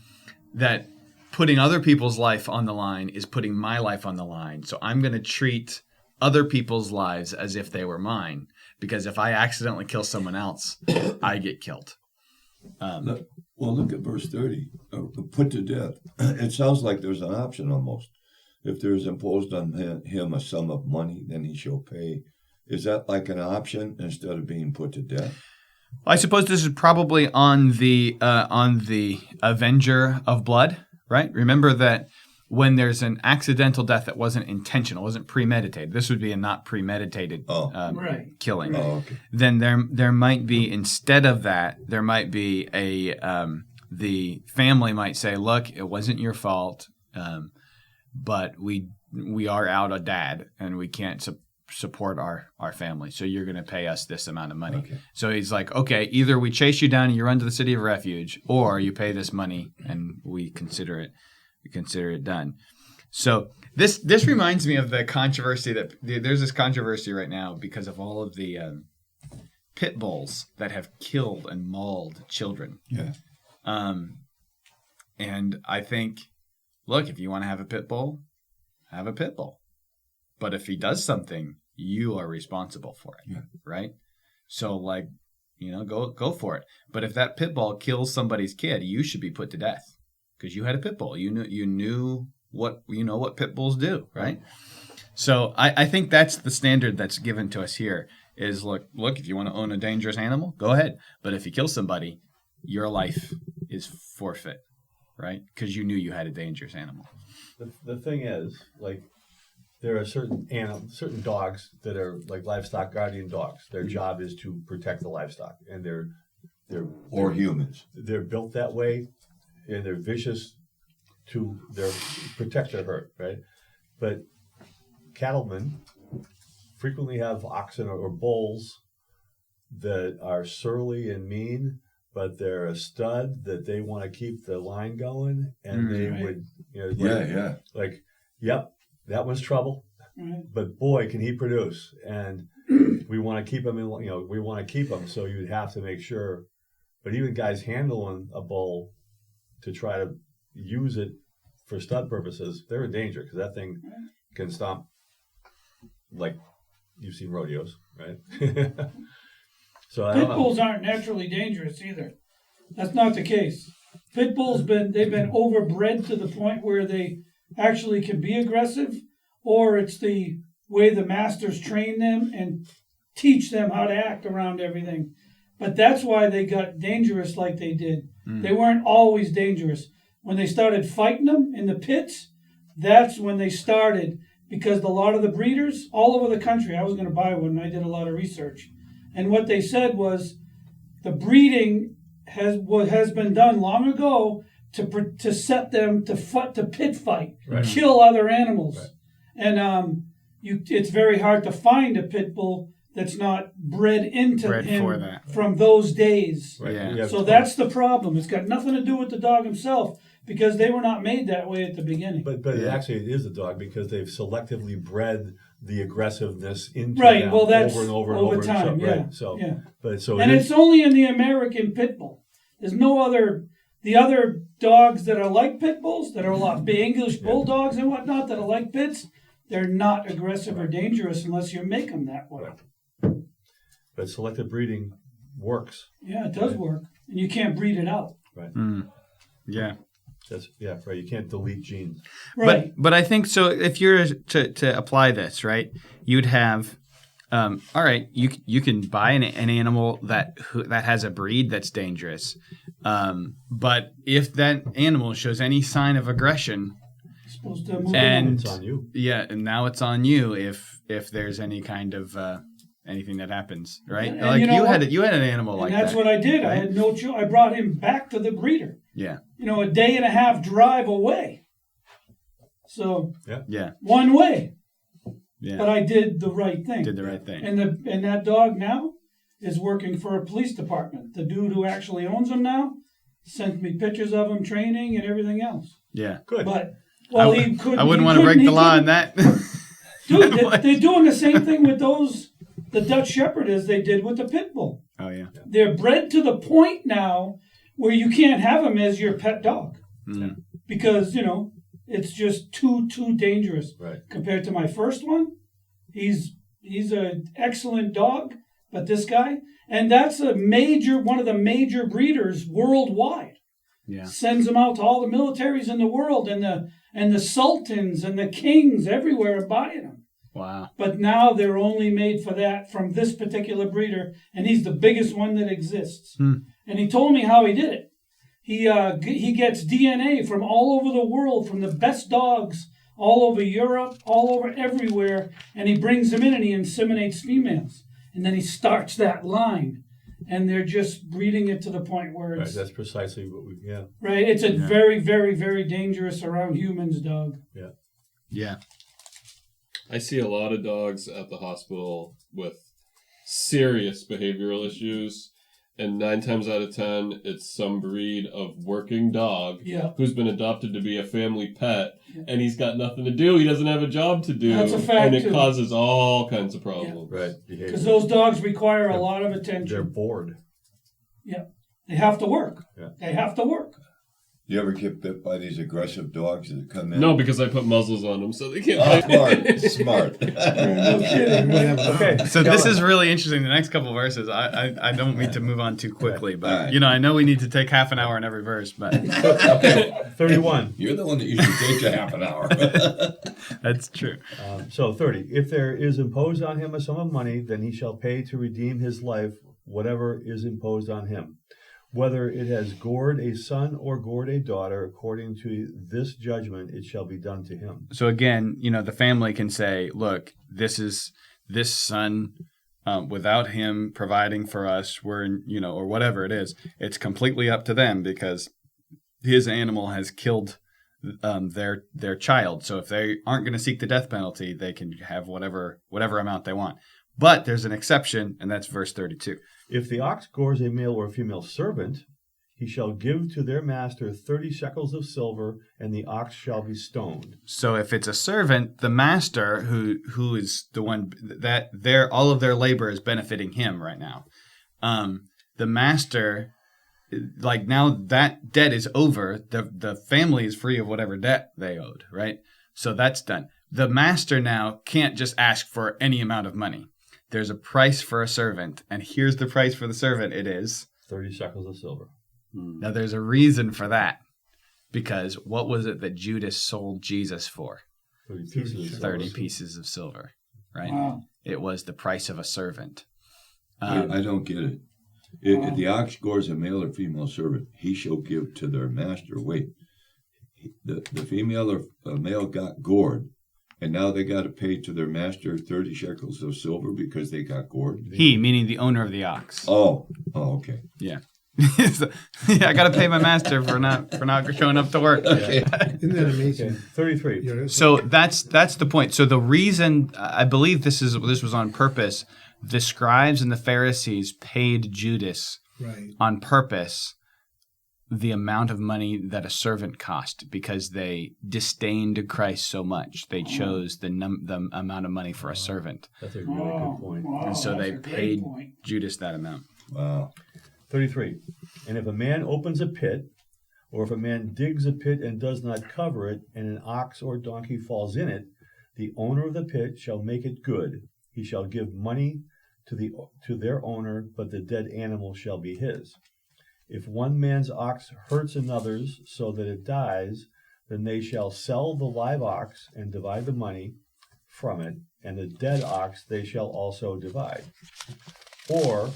that putting other people's life on the line is putting my life on the line. So I'm going to treat other people's lives as if they were mine, because if I accidentally kill someone else, I get killed. Look at verse 30. Put to death. It sounds like there's an option almost. If there is imposed on him a sum of money, then he shall pay. Is that like an option instead of being put to death? I suppose this is probably on the avenger of blood, right? Remember that when there's an accidental death that wasn't intentional, wasn't premeditated, this would be a not premeditated killing. Oh, okay. Then there might be, instead of that, there might be the family might say, look, it wasn't your fault, but we are out a dad and we can't support our family, so you're going to pay us this amount of money. Okay. So he's like, okay, either we chase you down and you run to the city of refuge, or you pay this money and we consider it done. So this reminds me of the controversy that there's this controversy right now because of all of the pit bulls that have killed and mauled children. Yeah. And I think, look, if you want to have a pit bull, have a pit bull. But if he does something, you are responsible for it, right? So, go for it. But if that pit bull kills somebody's kid, you should be put to death because you had a pit bull. You knew what pit bulls do, right? So I think that's the standard that's given to us here. Is look, if you want to own a dangerous animal, go ahead. But if you kill somebody, your life is forfeit, right? Because you knew you had a dangerous animal. The thing is, there are certain dogs that are like livestock guardian dogs. Their job is to protect the livestock, and they're humans. They're built that way, and they're vicious to protect their herd, right? But cattlemen frequently have oxen or bulls that are surly and mean, but they're a stud that they want to keep the line going, and they would, yep. That one's trouble, but boy, can he produce! And we want to keep him we want to keep him. So you'd have to make sure. But even guys handling a bull to try to use it for stud purposes, they're in danger because that thing can stomp. Like you've seen rodeos, right? So pit bulls aren't naturally dangerous either. That's not the case. Pit bulls they've been overbred to the point where they actually can be aggressive, or it's the way the masters train them and teach them how to act around everything. But that's why they got dangerous like they did. They weren't always dangerous. When they started fighting them in the pits, that's when they started, because a lot of the breeders all over the country, I was going to buy one and I did a lot of research. And what they said was the breeding has been done long ago to set them to pit fight, kill other animals, and it's very hard to find a pit bull that's not bred into him from those days. Right. Yeah. So that's the problem. It's got nothing to do with the dog himself because they were not made that way at the beginning. But actually, it is the dog because they've selectively bred the aggressiveness into them Well, that's over and over and over over. time. It's only in the American pit bull. There's no other the other dogs that are like pit bulls, that are a lot big English bulldogs and whatnot, that are like pits, they're not aggressive or dangerous unless you make them that way. But selective breeding works. Yeah, it does work, and you can't breed it out. Right. Yeah. Right. You can't delete genes. Right. But I think so. If you're to apply this, right, you'd have, all right, you can buy an animal that has a breed that's dangerous, but if that animal shows any sign of aggression, Supposed to move and It's on you. yeah, and now it's on you if there's any kind of anything that happens, right? And like you know you had an animal and like that's that. what I did. right? I had no choice. I brought him back to the breeder. Yeah. A day and a half drive away. So Yeah. one way. Yeah. But I did the right thing. Did the right thing. And that dog now is working for a police department. The dude who actually owns him now sent me pictures of him training and everything else. Yeah. Good. But I wouldn't want to break the law on that. Dude, they're doing the same thing with the Dutch Shepherd as they did with the Pit Bull. Oh yeah. They're bred to the point now where you can't have them as your pet dog because it's just too dangerous. Right. Compared to my first one, he's an excellent dog, but this guy, and that's one of the major breeders worldwide. Yeah. Sends them out to all the militaries in the world, and the sultans and the kings everywhere are buying them. Wow. But now they're only made for that from this particular breeder, and he's the biggest one that exists. And he told me how he did it. He gets DNA from all over the world, from the best dogs all over Europe, all over everywhere, and he brings them in and he inseminates females. And then he starts that line, and they're just breeding it to the point where it's... Right. That's precisely what we... Yeah. Right. It's a very, very, very dangerous around humans dog. Yeah. Yeah. I see a lot of dogs at the hospital with serious behavioral issues, and 9 times out of 10, it's some breed of working dog who's been adopted to be a family pet, and he's got nothing to do. He doesn't have a job to do. That's a fact, and it too. causes all kinds of problems. Right. Because those dogs require a lot of attention. They're bored. Yeah. They have to work. Yeah. They have to work. You ever get bit by these aggressive dogs that come in? No, because I put muzzles on them so they can't bite. Smart. No kidding. Okay. So this is really interesting. The next couple verses, I don't mean to move on too quickly, but All right. I know we need to take half an hour in every verse, but 31. You're the one that usually takes a half an hour. that's true. So 30. If there is imposed on him a sum of money, then he shall pay to redeem his life whatever is imposed on him. Whether it has gored a son or gored a daughter, according to this judgment, it shall be done to him. So again, the family can say, look, this son, without him providing for us, we're, or whatever it is, it's completely up to them because his animal has killed their child. So if they aren't going to seek the death penalty, they can have whatever amount they want. But there's an exception, and that's verse 32. If the ox gores a male or female servant, he shall give to their master 30 shekels of silver, and the ox shall be stoned. So if it's a servant, the master who is the one that all of their labor is benefiting him right now. The master, like now that debt is over, the family is free of whatever debt they owed, right? So that's done. The master now can't just ask for any amount of money. There's a price for a servant, and here's the price for the servant. It is 30 shekels of silver. Now there's a reason for that, because what was it that Judas sold Jesus for? 30 pieces of silver. 30 pieces of silver, right? Wow. It was the price of a servant. I don't get it. If the ox gores a male or female servant, he shall give to their master. Wait, the female or male got gored, and now they got to pay to their master 30 shekels of silver because they got gored? He, meaning the owner of the ox. Oh, okay. Yeah. So, yeah, I got to pay my master for not showing up to work. Okay. Isn't that amazing? Okay, 33. Yeah, So that's the point. So the reason I believe this was on purpose. The scribes and the Pharisees paid Judas right. on purpose the amount of money that a servant cost because they disdained Christ so much. They chose the amount of money for a servant. That's a really good point. Wow, And so that's they a great paid point. Judas that amount. Wow. 33. And if a man opens a pit, Or if a man digs a pit and does not cover it, and an ox or donkey falls in it, the owner of the pit shall make it good. He shall give money to their owner, but the dead animal shall be his. If one man's ox hurts another's so that it dies, then they shall sell the live ox and divide the money from it, and the dead ox they shall also divide. Or,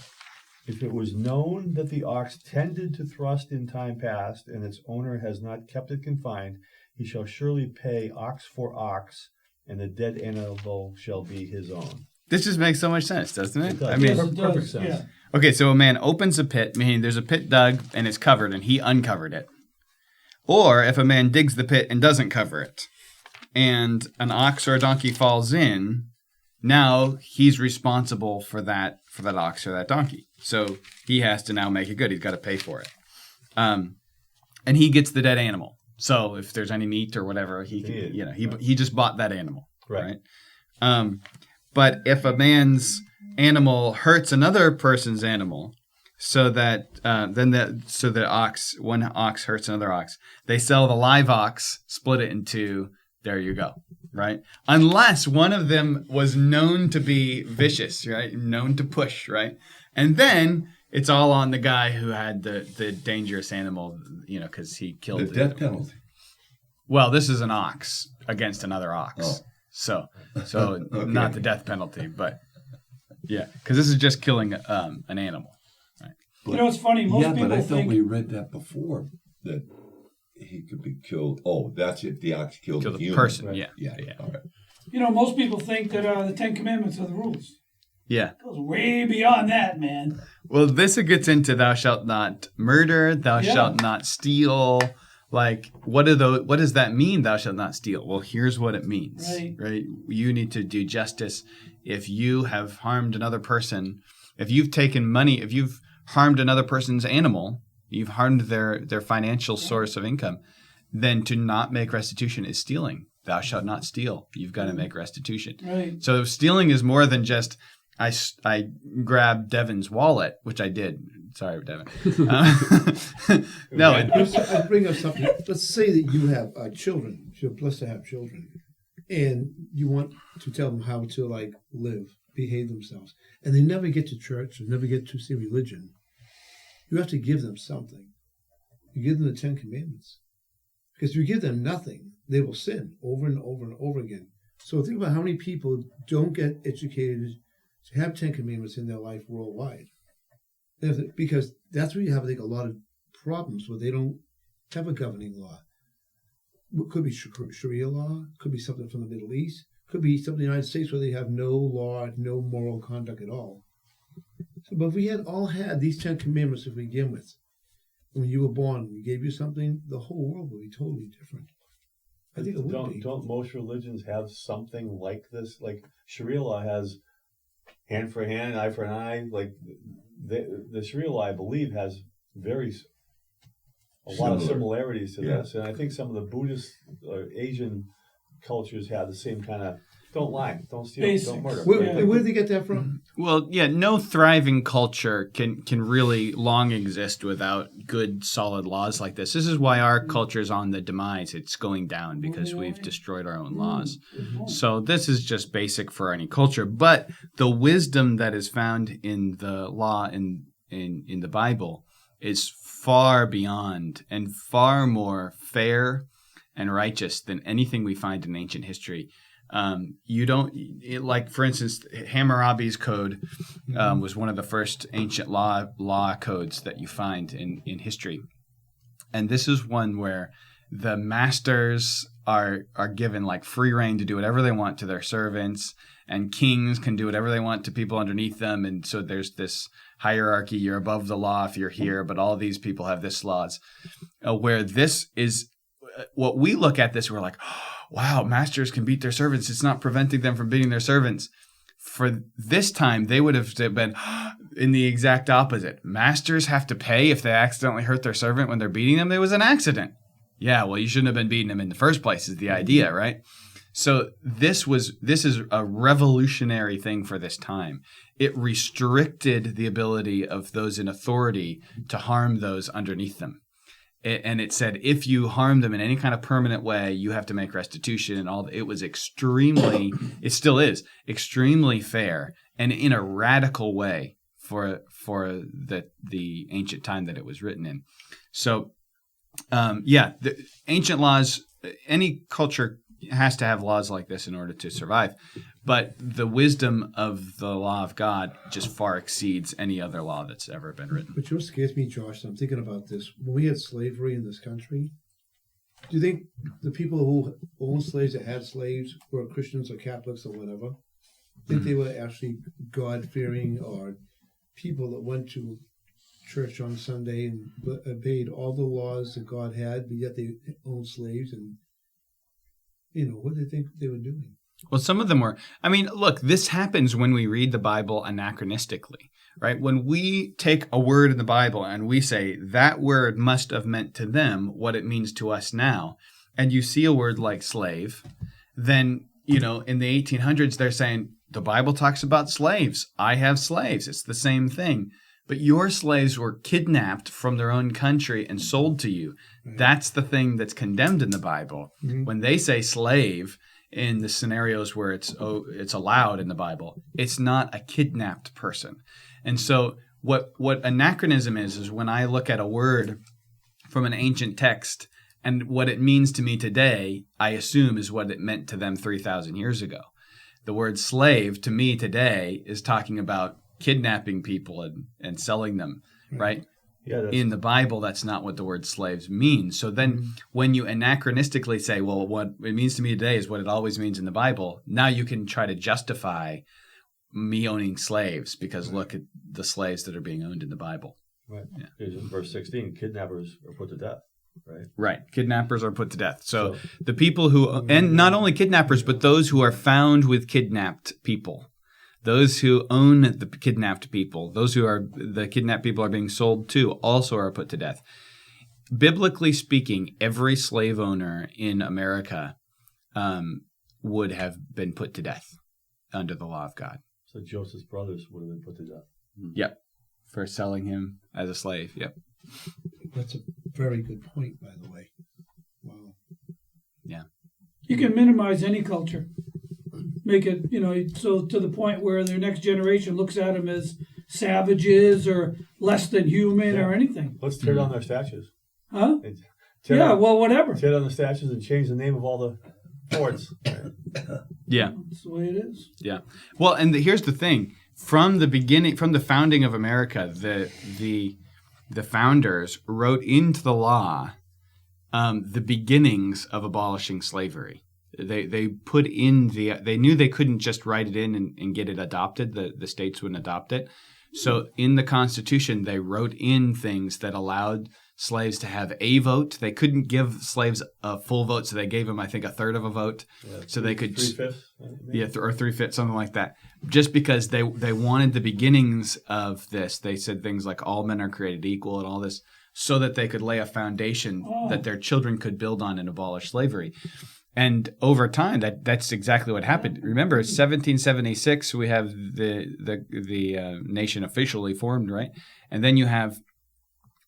if it was known that the ox tended to thrust in time past, and its owner has not kept it confined, he shall surely pay ox for ox, and the dead animal shall be his own. This just makes so much sense, doesn't it? It does. I mean, Yes, it does, perfect sense. yeah. okay, so a man opens a pit, meaning there's a pit dug and it's covered, and he uncovered it. Or if a man digs the pit and doesn't cover it, and an ox or a donkey falls in, now he's responsible for that ox or that donkey. So he has to now make it good. He's got to pay for it. And he gets the dead animal. So if there's any meat or whatever, he can, he just bought that animal. Right. But if a man's animal hurts another person's animal, so that one ox hurts another ox, they sell the live ox, split it in two. There you go, right? Unless one of them was known to be vicious, right? Known to push, right? And then it's all on the guy who had the dangerous animal, because he killed The death penalty. Well, this is an ox against another ox. Oh. So Okay. not the death penalty, but yeah, because this is just killing an animal. You know, it's funny. Most people but I thought think we read that before, that he could be killed. Oh, that's it. The ox killed Kill the the human. person, right? yeah. All right. most people think that the Ten Commandments are the rules. Yeah. It goes way beyond that, man. Well, this gets into thou shalt not murder, thou Yeah. shalt not steal. Like, what does that mean, thou shalt not steal? Well, here's what it means, right? You need to do justice. If you have harmed another person, if you've taken money, if you've harmed another person's animal, you've harmed their financial source of income, then to not make restitution is stealing. Thou shalt not steal. You've got to make restitution. Right. So stealing is more than just, I grabbed Devin's wallet, which I did. Sorry, Devin. No, I'd bring up something. Let's say that you have children. You're blessed to have children, and you want to tell them how to live, behave themselves, and they never get to church or never get to see religion. You have to give them something. You give them the Ten Commandments, because if you give them nothing, they will sin over and over and over again. So think about how many people don't get educated to have Ten Commandments in their life worldwide. Because that's where you have, a lot of problems where they don't have a governing law. It could be Sharia law, could be something from the Middle East, could be something in the United States where they have no law, no moral conduct at all. So, but if we had all had these 10 commandments to begin with, when you were born, we gave you something, the whole world would be totally different. I think it would be. Don't most religions have something like this? Like Sharia law has hand for hand, eye for an eye. Like the Sharia law, I believe, has a lot of similarities to this. And I think some of the Buddhist or Asian cultures have the same kind of, don't lie, don't steal, Basics. don't murder. Where did they get that from? well, yeah, no thriving culture can really long exist without good, solid laws like this. This is why our culture is on the demise. It's going down because we've destroyed our own laws. So this is just basic for any culture. But the wisdom that is found in the law in the Bible is far beyond and far more fair and righteous than anything we find in ancient history. For instance, Hammurabi's code was one of the first ancient law codes that you find in history. And this is one where the masters are given free reign to do whatever they want to their servants, and kings can do whatever they want to people underneath them. And so there's this hierarchy. You're above the law if you're here, but all these people have this laws. Where this is what we look at this, we're like, wow, masters can beat their servants. It's not preventing them from beating their servants. For this time, they would have been in the exact opposite. Masters have to pay if they accidentally hurt their servant when they're beating them. There was an accident. Yeah, well, you shouldn't have been beating them in the first place is the idea, right? So this is a revolutionary thing for this time. It restricted the ability of those in authority to harm those underneath them. and it said if you harm them in any kind of permanent way, you have to make restitution and all. It was extremely, it still is extremely fair and in a radical way for the ancient time that it was written in. So, the ancient laws, any culture has to have laws like this in order to survive. But the wisdom of the law of God just far exceeds any other law that's ever been written. But you know what scares me, Josh? I'm thinking about this. When we had slavery in this country, do you think the people who owned slaves, that had slaves, were Christians or Catholics or whatever? Think they were actually God-fearing, or people that went to church on Sunday and obeyed all the laws that God had, but yet they owned slaves? And, what do they think they were doing? Well, some of them were. I mean, look, this happens when we read the Bible anachronistically, right? When we take a word in the Bible and we say that word must have meant to them what it means to us now, and you see a word like slave, then, in the 1800s, they're saying, the Bible talks about slaves. I have slaves. It's the same thing. But your slaves were kidnapped from their own country and sold to you. Right. That's the thing that's condemned in the Bible. Mm-hmm. When they say slave, in the scenarios where it's allowed in the Bible, it's not a kidnapped person. And so what anachronism is when I look at a word from an ancient text and what it means to me today, I assume is what it meant to them 3,000 years ago. The word slave to me today is talking about kidnapping people and selling them, right? Yeah, in the Bible, that's not what the word slaves means. So then when you anachronistically say, well, what it means to me today is what it always means in the Bible, now you can try to justify me owning slaves because look at the slaves that are being owned in the Bible. Right. Yeah. In verse 16, kidnappers are put to death, right? Right. Kidnappers are put to death. So the people who, and not only kidnappers, but those who are found with kidnapped people. Those who own the kidnapped people, those who are the kidnapped people are being sold to, also are put to death. Biblically speaking, every slave owner in America would have been put to death under the law of God. So Joseph's brothers would have been put to death. Yep, for selling him as a slave. Yep. That's a very good point, by the way. Wow. Yeah. You can minimize any culture. Make it, so to the point where their next generation looks at them as savages or less than human or anything. Let's tear down their statues. Huh? Whatever. Tear down the statues and change the name of all the forts. Yeah. That's the way it is. Yeah. Well, and here's the thing. From the beginning, from the founding of America, the founders wrote into the law the beginnings of abolishing slavery. They put in they knew they couldn't just write it in and get it adopted. The states wouldn't adopt it. So in the Constitution, they wrote in things that allowed slaves to have a vote. They couldn't give slaves a full vote, so they gave them, I think, a third of a vote. Yeah, so they could 3/5. Or 3/5, something like that. Just because they wanted the beginnings of this, they said things like all men are created equal and all this, so that they could lay a foundation that their children could build on and abolish slavery. And over time, that's exactly what happened. Remember, 1776, we have the nation officially formed, right? And then you have,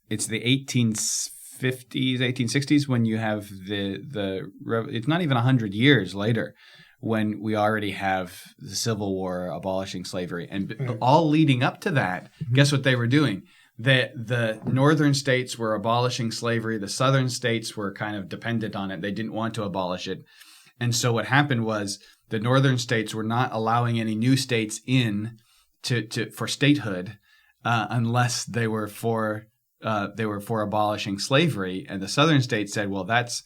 it's the 1850s, 1860s when you have it's not even 100 years later when we already have the Civil War abolishing slavery. And all leading up to that, guess what they were doing? The northern states were abolishing slavery. The southern states were kind of dependent on it. They didn't want to abolish it. And so what happened was the northern states were not allowing any new states in for statehood unless they were for abolishing slavery. And the southern states said, well, that's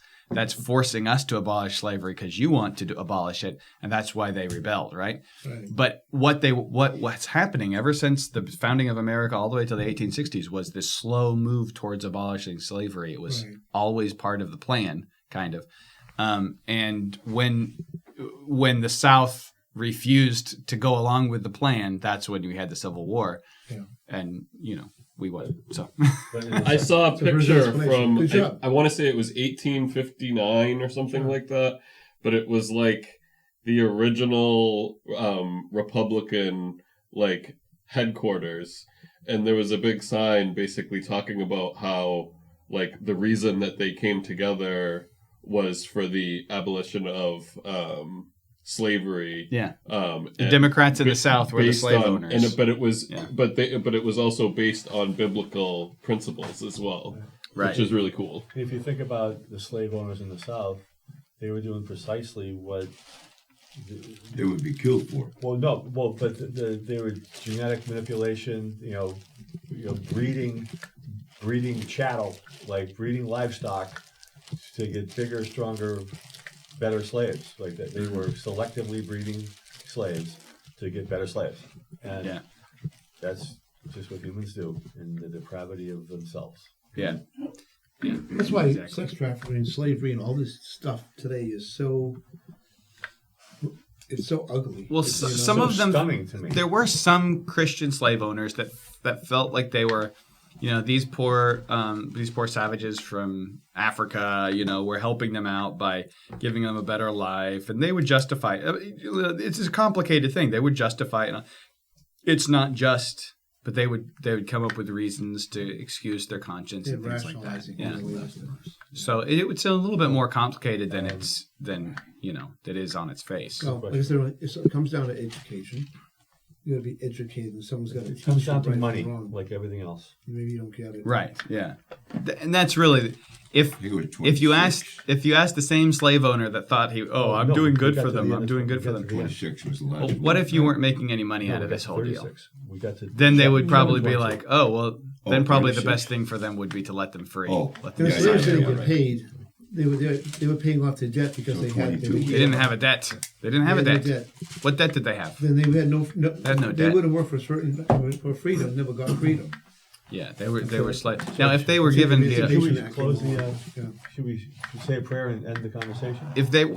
forcing us to abolish slavery because you want to abolish it, and that's why they rebelled, right? But what's happening ever since the founding of America all the way to the 1860s was this slow move towards abolishing slavery. It was always part of the plan, kind of. And when the South refused to go along with the plan, that's when we had the Civil War, and we won. So I saw a picture from, I want to say it was 1859 or something like that, but it was like the original Republican headquarters, and there was a big sign basically talking about how like the reason that they came together was for the abolition of slavery. Yeah. The Democrats in the South were the slave owners. but it was also based on biblical principles as well, Right. which is really cool. If you think about the slave owners in the South, they were doing precisely what They would be killed for it. but they were genetic manipulation, breeding chattel, like breeding livestock to get bigger, stronger, better slaves. Like that, they were selectively breeding slaves to get better slaves, and that's just what humans do in the depravity of themselves. Yeah. That's why sex trafficking, slavery, and all this stuff today is so. It's so ugly. Well, some so of them. stunning to me. There were some Christian slave owners that felt like they were, these poor savages from Africa. Were helping them out by giving them a better life, and they would justify. It's a complicated thing. They would justify it. It's not just. But they would come up with reasons to excuse their conscience and things like that. Yeah. So it sound a little bit more complicated than that is on its face. Well, like I said, it comes down to education. You got to be educated, and someone's got to. It comes down to right money, from wrong. like everything else. Maybe you don't get it. Right. Yeah. And that's really if He was you 26. asked the same slave owner that thought I'm doing good for them. I'm doing good for them. 26 was the last. Well, what if you weren't making any money out of this whole deal? 36. We got to. Then they would probably be like, then probably the 36. best thing for them would be to let them free. Oh. Let them The slaves decide. didn't get paid. They were paying off their debt because So they had. 22. They didn't have a debt. They didn't have a They debt. had no debt. What debt did they have? Then they had no. had no They debt. would have worked for freedom, never got freedom. Yeah, they were slaves. Now, if they were given Should the, we close the? Yeah. Should we say a prayer and end the conversation?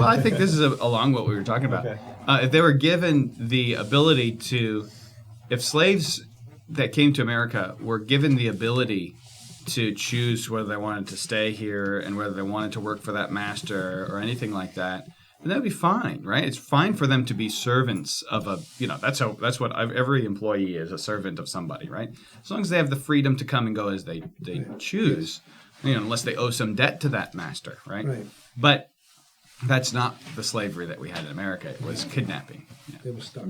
I think this is along what we were talking about. Okay. If they were given the ability to, if slaves that came to America were given the ability to choose whether they wanted to stay here and whether they wanted to work for that master or anything like that, then that'd be fine, right? It's fine for them to be servants of that's what every employee is, a servant of somebody, right? As long as they have the freedom to come and go as they choose, unless they owe some debt to that master, right? Right. But that's not the slavery that we had in America. It was kidnapping. Yeah. They were stuck.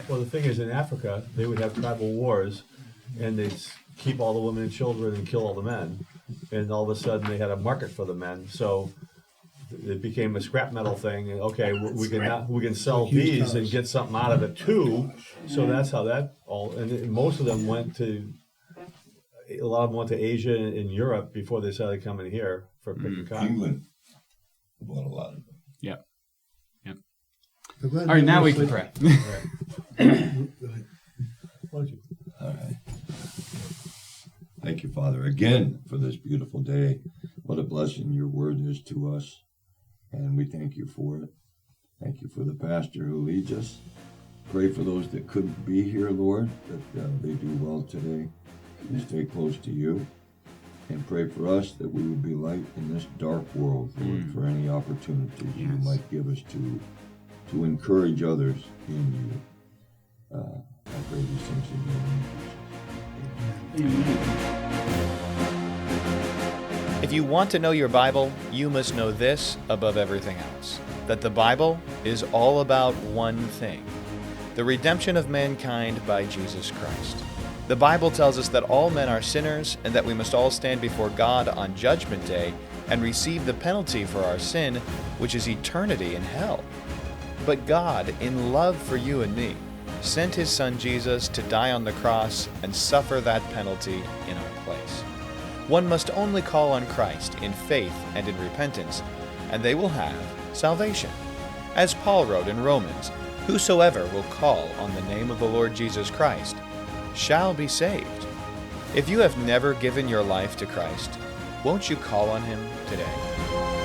Well, the thing is, in Africa, they would have tribal wars, and they'd keep all the women and children and kill all the men. And all of a sudden, they had a market for the men. So it became a scrap metal thing. And okay, we can sell Huge these cows. and get something out of it too. So that's how that all. And most of them went to. A lot of them went to Asia and Europe before they started coming here for picking cotton. England bought a lot of them. Yep. Yep. I'm glad All right, they now we mostly- can pray. Go ahead. Why don't you? All right. Thank you, Father, again for this beautiful day. What a blessing your word is to us, and we thank you for it. Thank you for the pastor who leads us. Pray for those that couldn't be here, Lord, that they do well today and stay close to you. And pray for us that we would be light in this dark world, Lord, for any opportunities you Yes. might give us to encourage others in you. I pray these things in your name. If you want to know your Bible, you must know this above everything else, that the Bible is all about one thing, the redemption of mankind by Jesus Christ. The Bible tells us that all men are sinners and that we must all stand before God on Judgment Day and receive the penalty for our sin, which is eternity in hell. But God, in love for you and me, sent His Son Jesus to die on the cross and suffer that penalty in our place. One must only call on Christ in faith and in repentance, and they will have salvation. As Paul wrote in Romans, "Whosoever will call on the name of the Lord Jesus Christ shall be saved." If you have never given your life to Christ, won't you call on Him today?